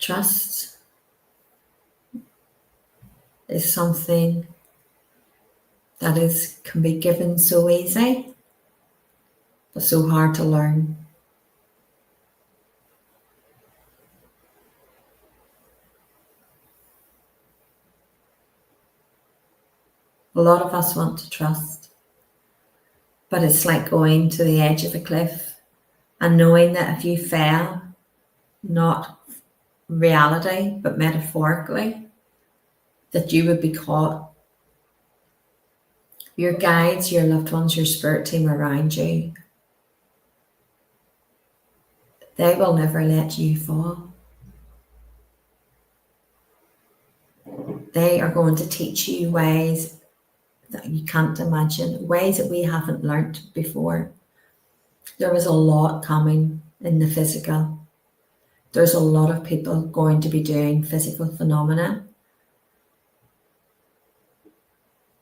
Trust is something that can be given so easy, but so hard to learn. A lot of us want to trust, but it's like going to the edge of a cliff and knowing that if you fell, not reality, but metaphorically, that you would be caught. Your guides, your loved ones, your spirit team around you, they will never let you fall. They are going to teach you ways that you can't imagine, ways that we haven't learnt before. There was a lot coming in the physical. There's a lot of people going to be doing physical phenomena.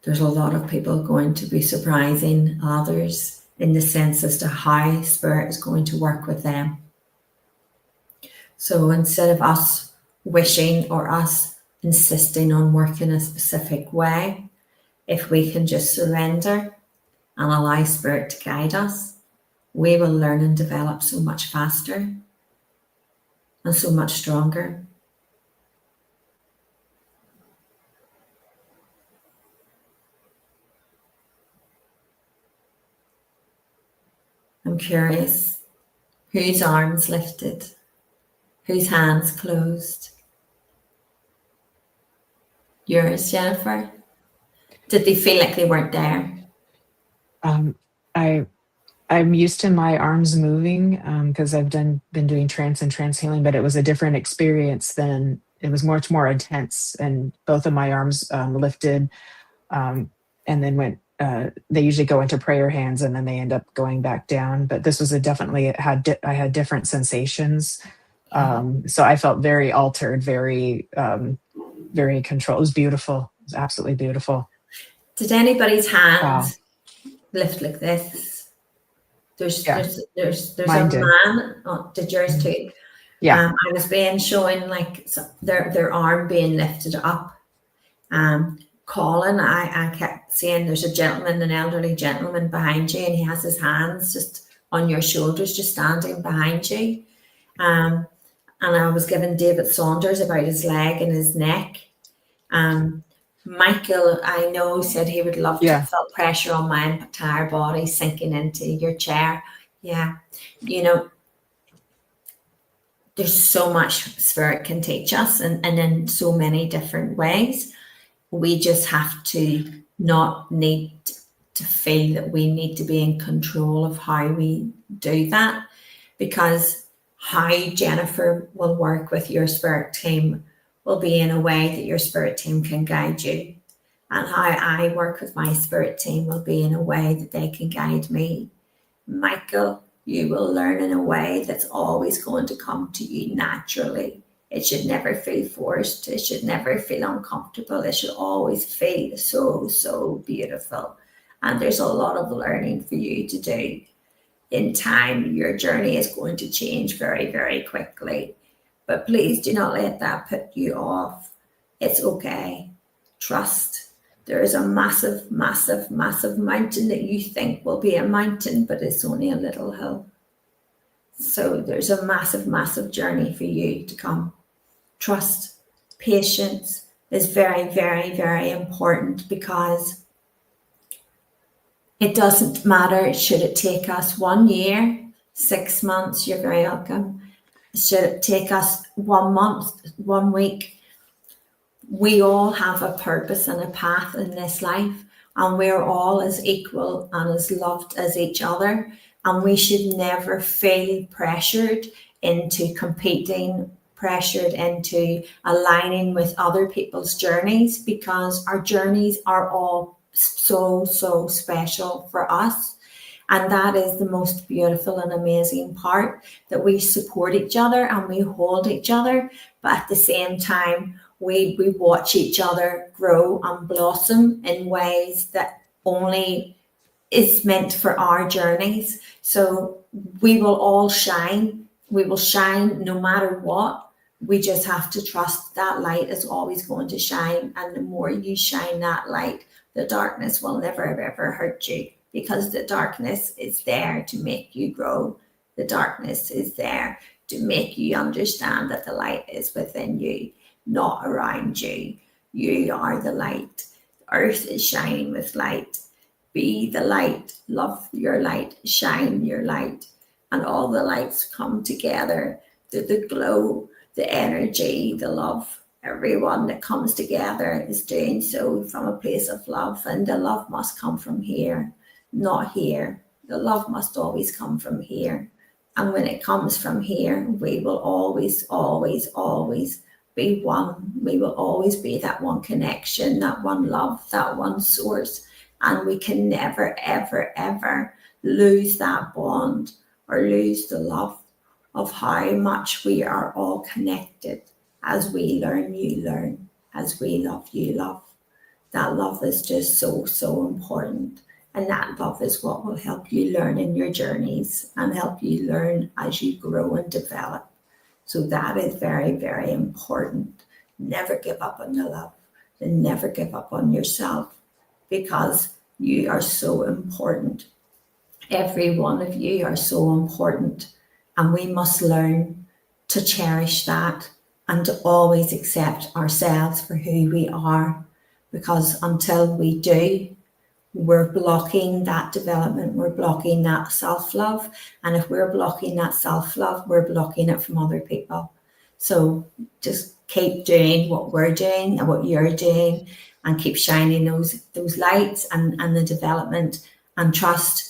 There's a lot of people going to be surprising others in the sense as to how spirit is going to work with them. So instead of us wishing or us insisting on working a specific way, if we can just surrender and allow spirit to guide us, we will learn and develop so much faster and so much stronger. I'm curious, whose arms lifted, whose hands closed? Yours, Jennifer? Did they feel like they weren't there? I'm used to my arms moving because I've been doing trance and trance healing, but it was a different experience than it was much more intense. And both of my arms lifted and then went. They usually go into prayer hands and then they end up going back down. But this was I had different sensations. So I felt very altered, very controlled. It was beautiful. It was absolutely beautiful. Did anybody's hands lift like this? There's Mine a did. man. Oh, did yours too? Yeah. I was being showing like their arm being lifted up. Calling, I kept saying there's a gentleman, an elderly gentleman behind you, and he has his hands just on your shoulders, just standing behind you. And I was giving David Saunders about his leg and his neck. Michael, I know, said he would love to feel pressure on my entire body sinking into your chair. Yeah, you know, there's so much Spirit can teach us, and in so many different ways. We just have to not need to feel that we need to be in control of how we do that, because how Jennifer will work with your Spirit team will be in a way that your Spirit team can guide you. And how I work with my Spirit team will be in a way that they can guide me. Michael, you will learn in a way that's always going to come to you naturally. It should never feel forced. It should never feel uncomfortable. It should always feel so, so beautiful. And there's a lot of learning for you to do. In time, your journey is going to change very, very quickly. But please do not let that put you off. It's okay. Trust. There is a massive, massive, massive mountain that you think will be a mountain, but it's only a little hill. So there's a massive, massive journey for you to come. Trust, patience is very, very, very important, because it doesn't matter. Should it take us 1 year, 6 months, you're very welcome. Should it take us 1 month, 1 week? We all have a purpose and a path in this life, and we're all as equal and as loved as each other. And we should never feel pressured into competing, pressured into aligning with other people's journeys, because our journeys are all so, so special for us. And that is the most beautiful and amazing part, that we support each other and we hold each other, but at the same time, we watch each other grow and blossom in ways that only is meant for our journeys. So we will all shine. We will shine no matter what. We just have to trust that light is always going to shine. And the more you shine that light, the darkness will never, ever hurt you, because the darkness is there to make you grow. The darkness is there to make you understand that the light is within you, not around you. You are the light. The earth is shining with light. Be the light. Love your light. Shine your light. And all the lights come together. The glow, the energy, the love. Everyone that comes together is doing so from a place of love. And the love must come from here, not here. The love must always come from here. And when it comes from here, we will always, always, always be one. We will always be that one connection, that one love, that one source. And we can never, ever, ever lose that bond or lose the love of how much we are all connected. As we learn, you learn. As we love, you love. That love is just so, so important. And that love is what will help you learn in your journeys and help you learn as you grow and develop. So that is very, very important. Never give up on the love, and never give up on yourself, because you are so important. Every one of you are so important, and we must learn to cherish that and to always accept ourselves for who we are, because until we do, we're blocking that development, we're blocking that self-love. And if we're blocking that self-love, we're blocking it from other people. So just keep doing what we're doing and what you're doing, and keep shining those lights and the development, and trust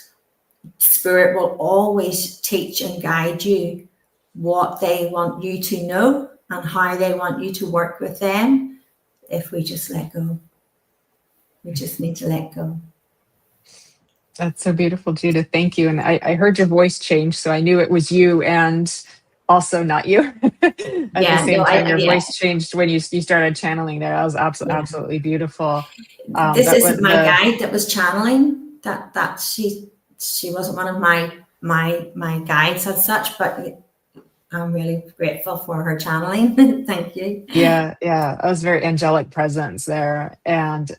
Spirit will always teach and guide you what they want you to know and how they want you to work with them, if we just let go. We just need to let go. That's so beautiful, Judith. Thank you. And I heard your voice change, so I knew it was you and also not you. At the same time, your voice changed when you started channeling there. That was absolutely beautiful. This isn't my guide that was channeling. That she wasn't one of my guides as such, but I'm really grateful for her channeling. Thank you. Yeah. That was very angelic presence there. And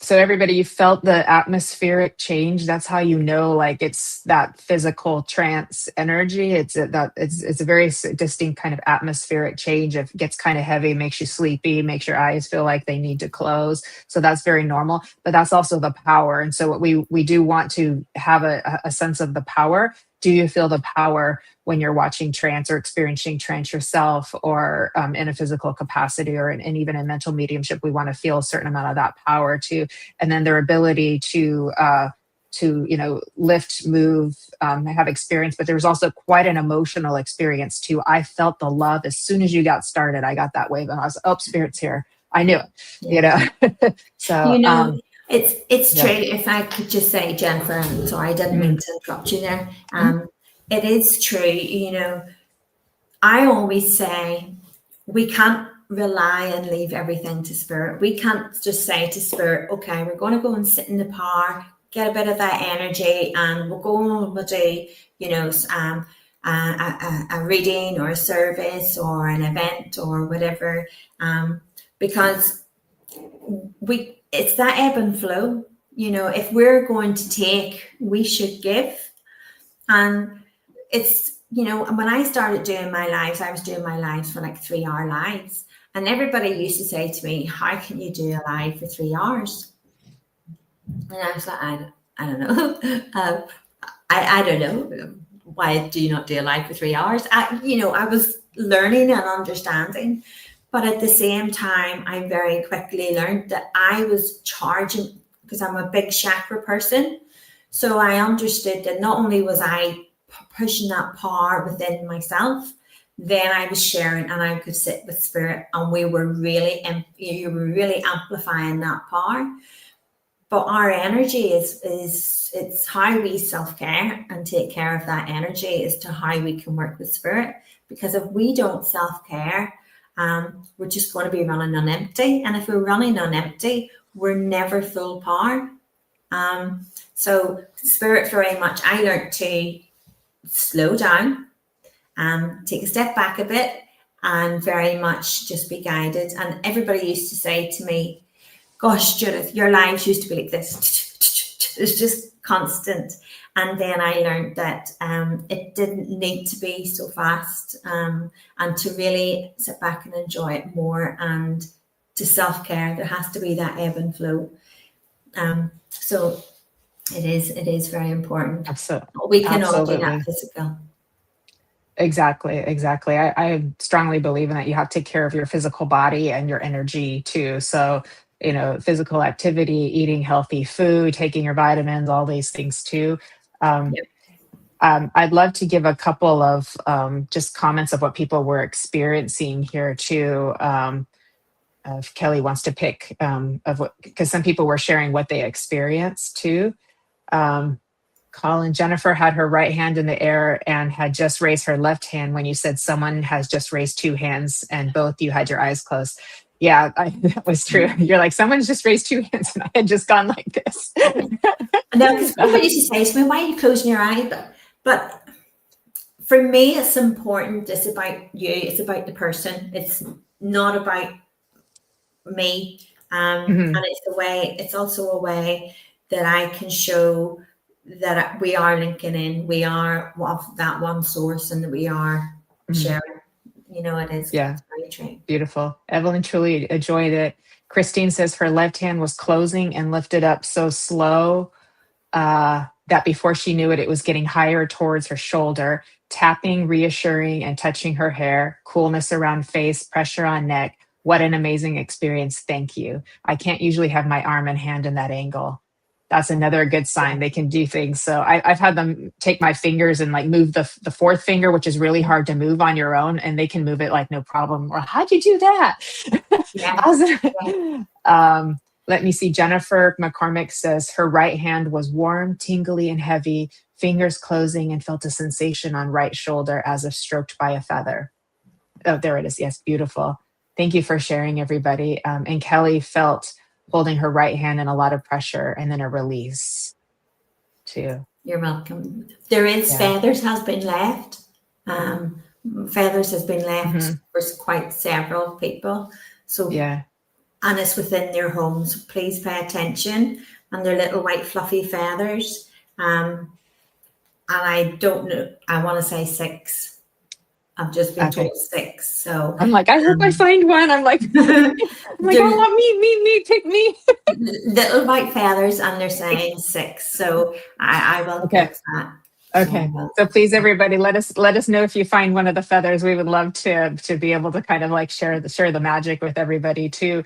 so everybody, you felt the atmospheric change. That's how you know, like, it's that physical trance energy. It's a very distinct kind of atmospheric change. It gets kind of heavy, makes you sleepy, makes your eyes feel like they need to close. So that's very normal, but that's also the power. And so what we do want to have a sense of the power. Do you feel the power when you're watching trance or experiencing trance yourself, or in a physical capacity, or and even in mental mediumship? We want to feel a certain amount of that power too, and then their ability to lift, move, have experience. But there was also quite an emotional experience too. I felt the love as soon as you got started. I got that wave, and I was, oh, Spirit's here. I knew it. So it's true. If I could just say, Jennifer, and sorry, I didn't mean to interrupt you there. It is true. I always say we can't rely and leave everything to Spirit. We can't just say to Spirit, okay, we're going to go and sit in the power, get a bit of that energy, and we'll go and we'll do, a reading or a service or an event or whatever, because it's that ebb and flow. If we're going to take, we should give. And it's, when I started doing my lives, I was doing my lives for like 3-hour lives. And everybody used to say to me, how can you do a live for 3 hours? And I was like, I don't know. I don't know. Why do you not do a live for 3 hours? I was learning and understanding. But at the same time, I very quickly learned that I was charging, because I'm a big chakra person. So I understood that not only was I pushing that power within myself, then I was sharing, and I could sit with Spirit, and you were really amplifying that power. But our energy it's how we self-care and take care of that energy is to how we can work with Spirit. Because if we don't self-care, we're just going to be running on empty. And if we're running on empty, we're never full power. So Spirit, very much, I learned to slow down, take a step back a bit, and very much just be guided. And everybody used to say to me, gosh, Judith, your lives used to be like this. It's just constant. And then I learned that it didn't need to be so fast, and to really sit back and enjoy it more, and to self-care. There has to be that ebb and flow. So it is very important. Absolutely. We can all do that physical. Exactly. I strongly believe in that. You have to take care of your physical body and your energy too. So, physical activity, eating healthy food, taking your vitamins, all these things too. I'd love to give a couple of just comments of what people were experiencing here too. If Kelly wants to pick because some people were sharing what they experienced too. Colin, Jennifer had her right hand in the air and had just raised her left hand when you said someone has just raised 2 hands, and both you had your eyes closed. Yeah, that was true. You're like, someone's just raised 2 hands, and I had just gone like this. No, because people used to say to me, why are you closing your eye? But for me, it's important. It's about you. It's about the person. It's not about me. And it's also a way that I can show that we are linking in. We are of that one source, and that we are sharing. Yeah. It's very true. Beautiful. Evelyn truly enjoyed it. Christine says her left hand was closing and lifted up so slow that before she knew it, it was getting higher towards her shoulder, tapping, reassuring, and touching her hair, coolness around face, pressure on neck. What an amazing experience. Thank you. I can't usually have my arm and hand in that angle. That's another good sign they can do things. So I've had them take my fingers and like move the fourth finger, which is really hard to move on your own, and they can move it like no problem. Or how'd you do that? Yeah. Let me see. Jennifer McCormick says her right hand was warm, tingly, and heavy, fingers closing, and felt a sensation on right shoulder as if stroked by a feather. Oh, there it is. Yes, beautiful. Thank you for sharing, everybody. And Kelly felt holding her right hand and a lot of pressure and then a release too. You're welcome. There is feathers has been left. Feathers has been left for quite several people. So and it's within their homes. Please pay attention. And they're little white fluffy feathers. And I don't know. I want to say 6. I've just been told 6. So I'm like, I hope I find one. I'm like, I want me, pick me. Little white feathers, and they're saying 6. So I will get that. Okay. So please, everybody, let us know if you find one of the feathers. We would love to be able to kind of like share the magic with everybody too.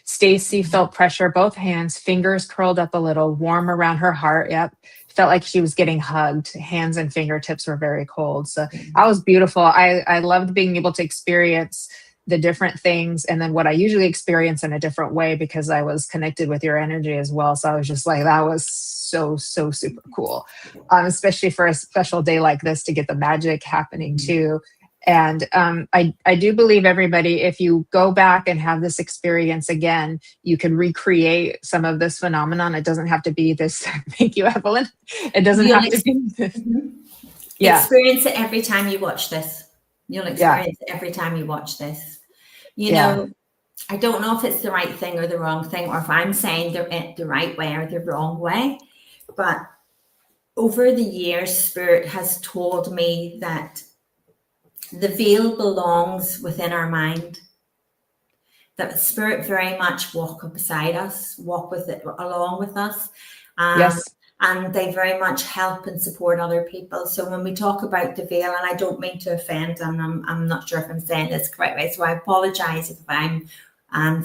Stacy felt pressure, both hands, fingers curled up a little, warm around her heart. Yep. Felt like she was getting hugged. Hands and fingertips were very cold. So that was beautiful. I loved being able to experience the different things and then what I usually experience in a different way because I was connected with your energy as well. So I was just like, that was so super cool. Especially for a special day like this to get the magic happening too. And I do believe everybody, if you go back and have this experience again, you can recreate some of this phenomenon. It doesn't have to be this. Thank you, Evelyn. It doesn't have to be this. Experience it every time you watch this. You'll experience it every time you watch this. You know, I don't know if it's the right thing or the wrong thing, or if I'm saying they're the right way or the wrong way. But over the years, Spirit has told me that the veil belongs within our mind. That Spirit very much walk beside us, walk with it along with us. And they very much help and support other people. So when we talk about the veil, and I don't mean to offend, and I'm not sure if I'm saying this correctly, so I apologize if I'm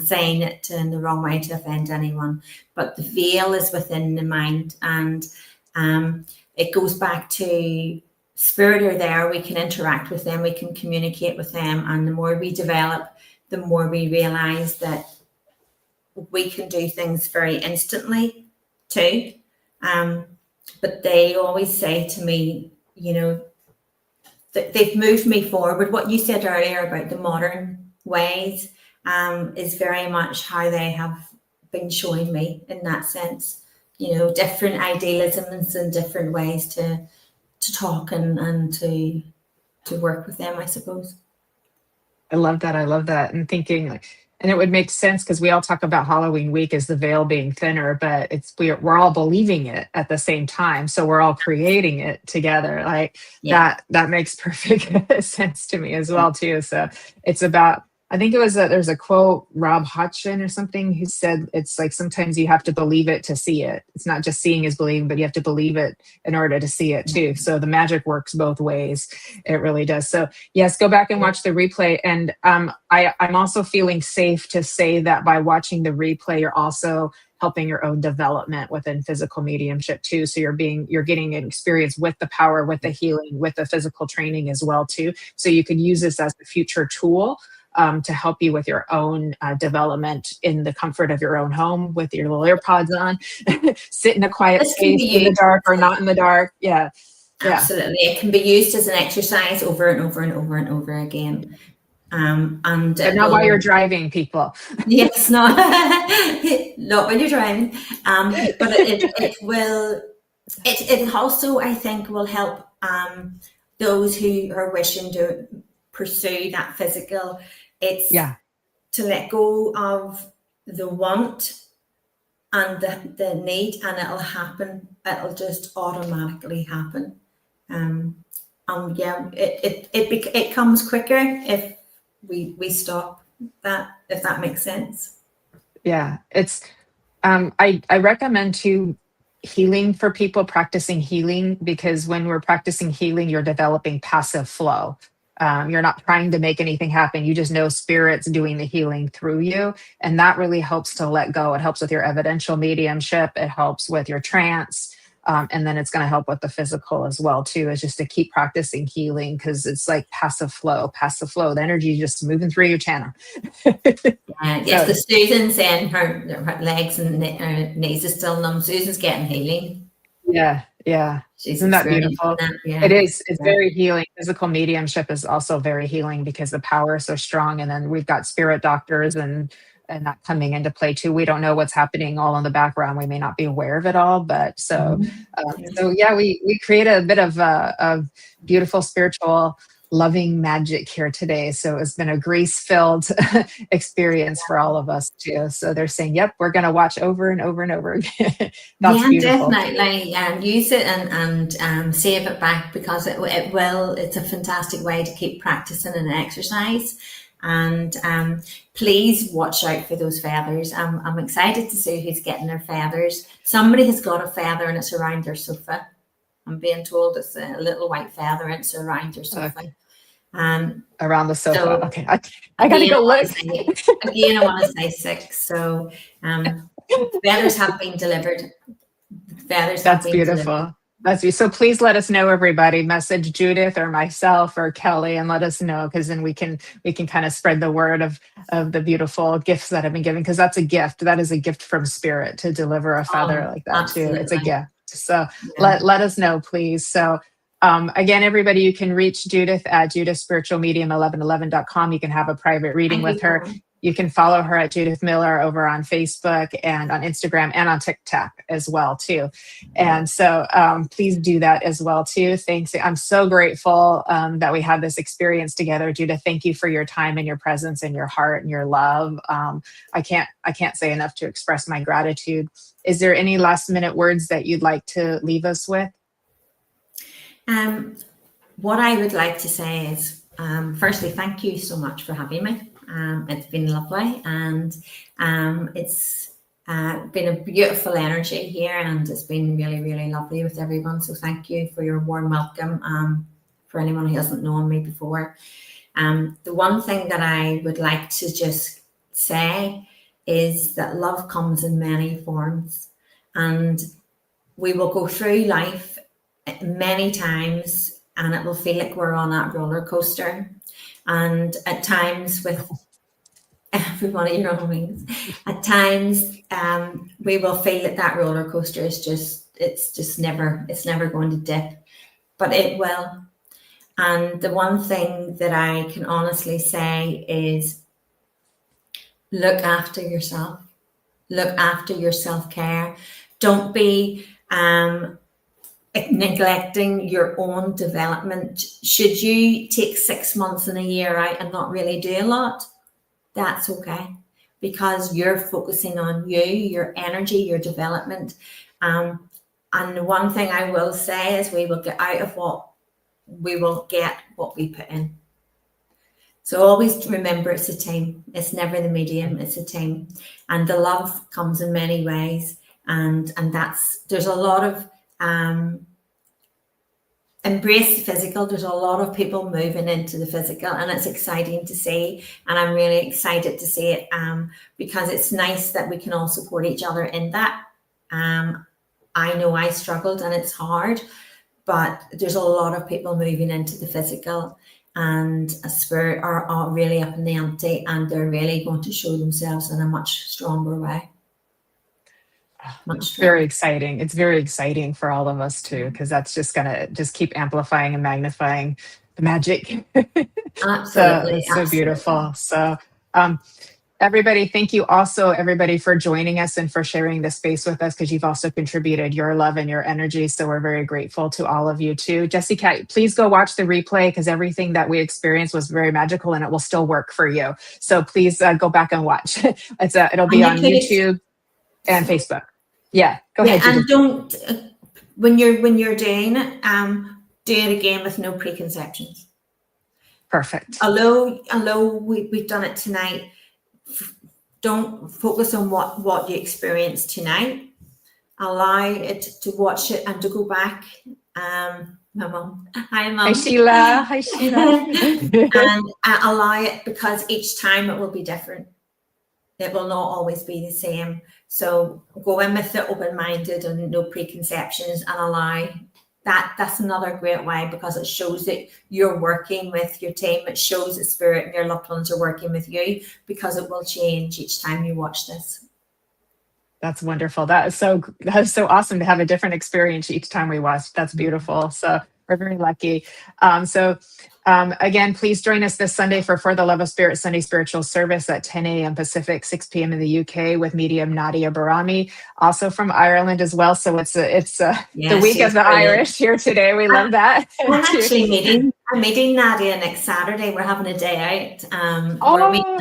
saying it in the wrong way to offend anyone. But the veil is within the mind, and it goes back to Spirit are there. We can interact with them, we can communicate with them, and the more we develop, the more we realize that we can do things very instantly too. But they always say to me, you know, that they've moved me forward. What you said earlier about the modern ways is very much how they have been showing me in that sense, you know, different idealisms and different ways to talk and to work with them, I suppose. I love that. And thinking like, and it would make sense because we all talk about Halloween week as the veil being thinner, but we're all believing it at the same time. So we're all creating it together. Like that makes perfect sense to me as well too. So it's about, I think it was there's a quote, Rob Hodgson or something, who said it's like sometimes you have to believe it to see it. It's not just seeing is believing, but you have to believe it in order to see it too. So the magic works both ways. It really does. So yes, go back and watch the replay. And I'm also feeling safe to say that by watching the replay, you're also helping your own development within physical mediumship too. So you're getting an experience with the power, with the healing, with the physical training as well too. So you can use this as a future tool to help you with your own development in the comfort of your own home with your little AirPods on, sit in a quiet space in the dark or not in the dark. Yeah. Absolutely. It can be used as an exercise over and over and over and over again. But not while you're driving, people. Yes, not when you're driving. But it also, I think, will help those who are wishing to pursue that physical. It's to let go of the want and the need, and it'll happen. It'll just automatically happen. yeah, it comes quicker if we stop that, if that makes sense. Yeah, it's I recommend too healing for people, practicing healing, because when we're practicing healing, you're developing passive flow. You're not trying to make anything happen. You just know spirit's doing the healing through you. And that really helps to let go. It helps with your evidential mediumship. It helps with your trance. And then it's going to help with the physical as well, too, is just to keep practicing healing, because it's like passive flow, passive flow. The energy is just moving through your channel. Yes, the Susan saying her legs and her knees are still numb. Susan's getting healing. Yeah, yeah. She's Isn't that beautiful? that. Yeah. It is. It's very healing. Physical mediumship is also very healing because the power is so strong. And then we've got spirit doctors and that coming into play too. We don't know what's happening all in the background. We may not be aware of it all, but so yeah, we create a bit of a beautiful spiritual loving magic here today. So it's been a grace-filled experience for all of us too. So they're saying, yep, we're going to watch over and over and over again. That's beautiful. Definitely. Use it and save it back, because it's a fantastic way to keep practicing and exercise. And please watch out for those feathers. I'm excited to see who's getting their feathers. Somebody has got a feather and it's around their sofa. I'm being told it's a little white feather and it's around your sofa. Okay. Around the sofa. So, okay. I gotta go look. Again, I want to say 6. So feathers have been delivered. That's beautiful. That's you. So please let us know, everybody. Message Judith or myself or Kelly and let us know, because then we can kind of spread the word of the beautiful gifts that have been given, because that's a gift. That is a gift from spirit to deliver a feather like that absolutely. too. It's a gift. So let us know, please. So again, everybody, you can reach Judith at judithspiritualmedium1111.com. You can have a private reading with her. You can follow her at Judith Millar over on Facebook and on Instagram and on TikTok as well, too. And so please do that as well, too. Thanks. I'm so grateful that we had this experience together. Judith, thank you for your time and your presence and your heart and your love. I can't say enough to express my gratitude. Is there any last minute words that you'd like to leave us with? What I would like to say is, firstly, thank you so much for having me. It's been lovely, and it's been a beautiful energy here, and it's been really, really lovely with everyone. So thank you for your warm welcome. For anyone who hasn't known me before, the one thing that I would like to just say is that love comes in many forms, and we will go through life many times, and it will feel like we're on that roller coaster. And at times, with everybody, you know what I mean, at times we will feel that roller coaster is never going to dip, but it will. And the one thing that I can honestly say is, look after yourself. Look after your self-care. Don't be neglecting your own development. Should you take 6 months and a year out and not really do a lot, that's okay, because you're focusing on you, your energy, your development. And the one thing I will say is, we will get out of what we will get what we put in. So always remember, it's a team. It's never the medium, it's a team. And the love comes in many ways. And there's a lot of embrace the physical. There's a lot of people moving into the physical, and it's exciting to see, and I'm really excited to see it, because it's nice that we can all support each other in that. I know I struggled, and it's hard, but there's a lot of people moving into the physical, and a spirit are really up in the ante, and they're really going to show themselves in a much stronger way. Very exciting. It's very exciting for all of us too, because that's just gonna keep amplifying and magnifying the magic. Absolutely. So beautiful. So everybody, thank you also, everybody, for joining us and for sharing this space with us, because you've also contributed your love and your energy. So we're very grateful to all of you too. Jessica, please go watch the replay, because everything that we experienced was very magical, and it will still work for you. So please go back and watch. It'll be on YouTube and Facebook. Yeah, go ahead. And don't, when you're doing it, do it again with no preconceptions. Perfect. Although we've done it tonight, don't focus on what you experienced tonight. Allow it to watch it and to go back. My mum. Hi, Mum. Hi, Sheila. Hi, Sheila. And allow it, because each time it will be different. It will not always be the same. So go in with it open-minded and no preconceptions, and allow that. That's another great way, because it shows that you're working with your team. It shows that spirit and your loved ones are working with you, because it will change each time you watch this. That's wonderful. That is so awesome to have a different experience each time we watch. That's beautiful. So we're very lucky. Again, please join us this Sunday for the Love of Spirit Sunday Spiritual Service at 10 a.m. Pacific, 6 p.m. in the UK with medium Nadia Barami, also from Ireland as well. So it's the week of the brilliant Irish here today. We love that. I'm actually meeting Nadia next Saturday. We're having a day out.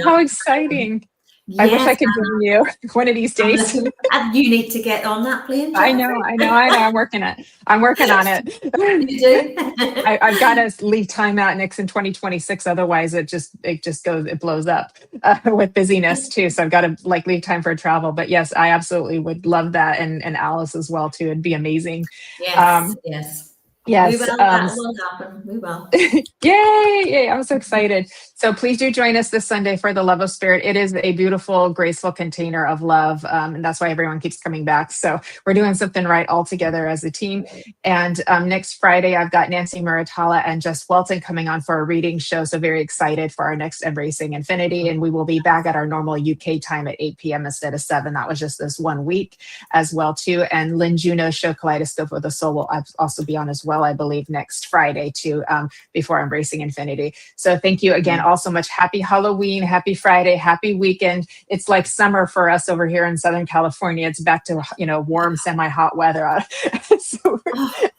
How exciting. Yes, I wish I could join you one of these days. And you need to get on that plane. I know. I'm working on it. You do? I've got to leave time out next in 2026. Otherwise, it blows up with busyness too. So I've got to leave time for travel. But yes, I absolutely would love that, and Alice as well too. It'd be amazing. Yes. Yes. We will. That will happen. We will. Yay. I'm so excited. So please do join us this Sunday for the Love of Spirit. It is a beautiful, graceful container of love. And that's why everyone keeps coming back. So we're doing something right all together as a team. And next Friday, I've got Nancy Muratala and Jess Welton coming on for a reading show. So very excited for our next Embracing Infinity. And we will be back at our normal UK time at 8 p.m. instead of 7. That was just this 1 week as well too. And Lynn Juno's show, Kaleidoscope of the Soul, will also be on as well, I believe, next Friday too, before Embracing Infinity. So thank you again all so much. Happy Halloween, happy Friday, happy weekend. It's like summer for us over here in Southern California. It's back to, warm, semi-hot weather.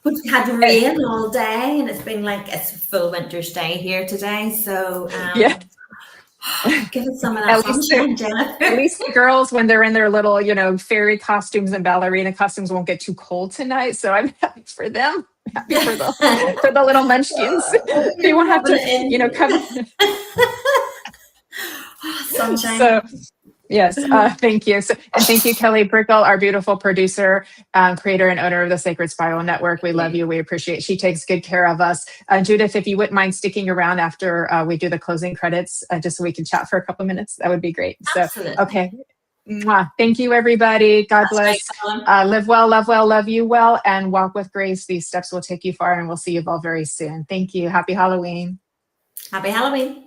We've had rain all day, and it's been it's a full winter's day here today. So give it some of that sunshine, Jennifer. At least the girls, when they're in their little, fairy costumes and ballerina costumes, won't get too cold tonight. So I'm happy for them. Happy for the little munchkins. They won't have to, cover. Sunshine. So, yes, thank you. And thank you, Kelly Brickle, our beautiful producer, creator and owner of the Sacred Spiral Network. We love you. We appreciate. She takes good care of us. Judith, if you wouldn't mind sticking around after we do the closing credits, just so we can chat for a couple minutes, that would be great. Absolutely. So, okay. Mwah. Thank you, everybody. God bless. Live well, love well, love you well, and walk with grace. These steps will take you far, and we'll see you all very soon. Thank you. Happy Halloween. Happy Halloween.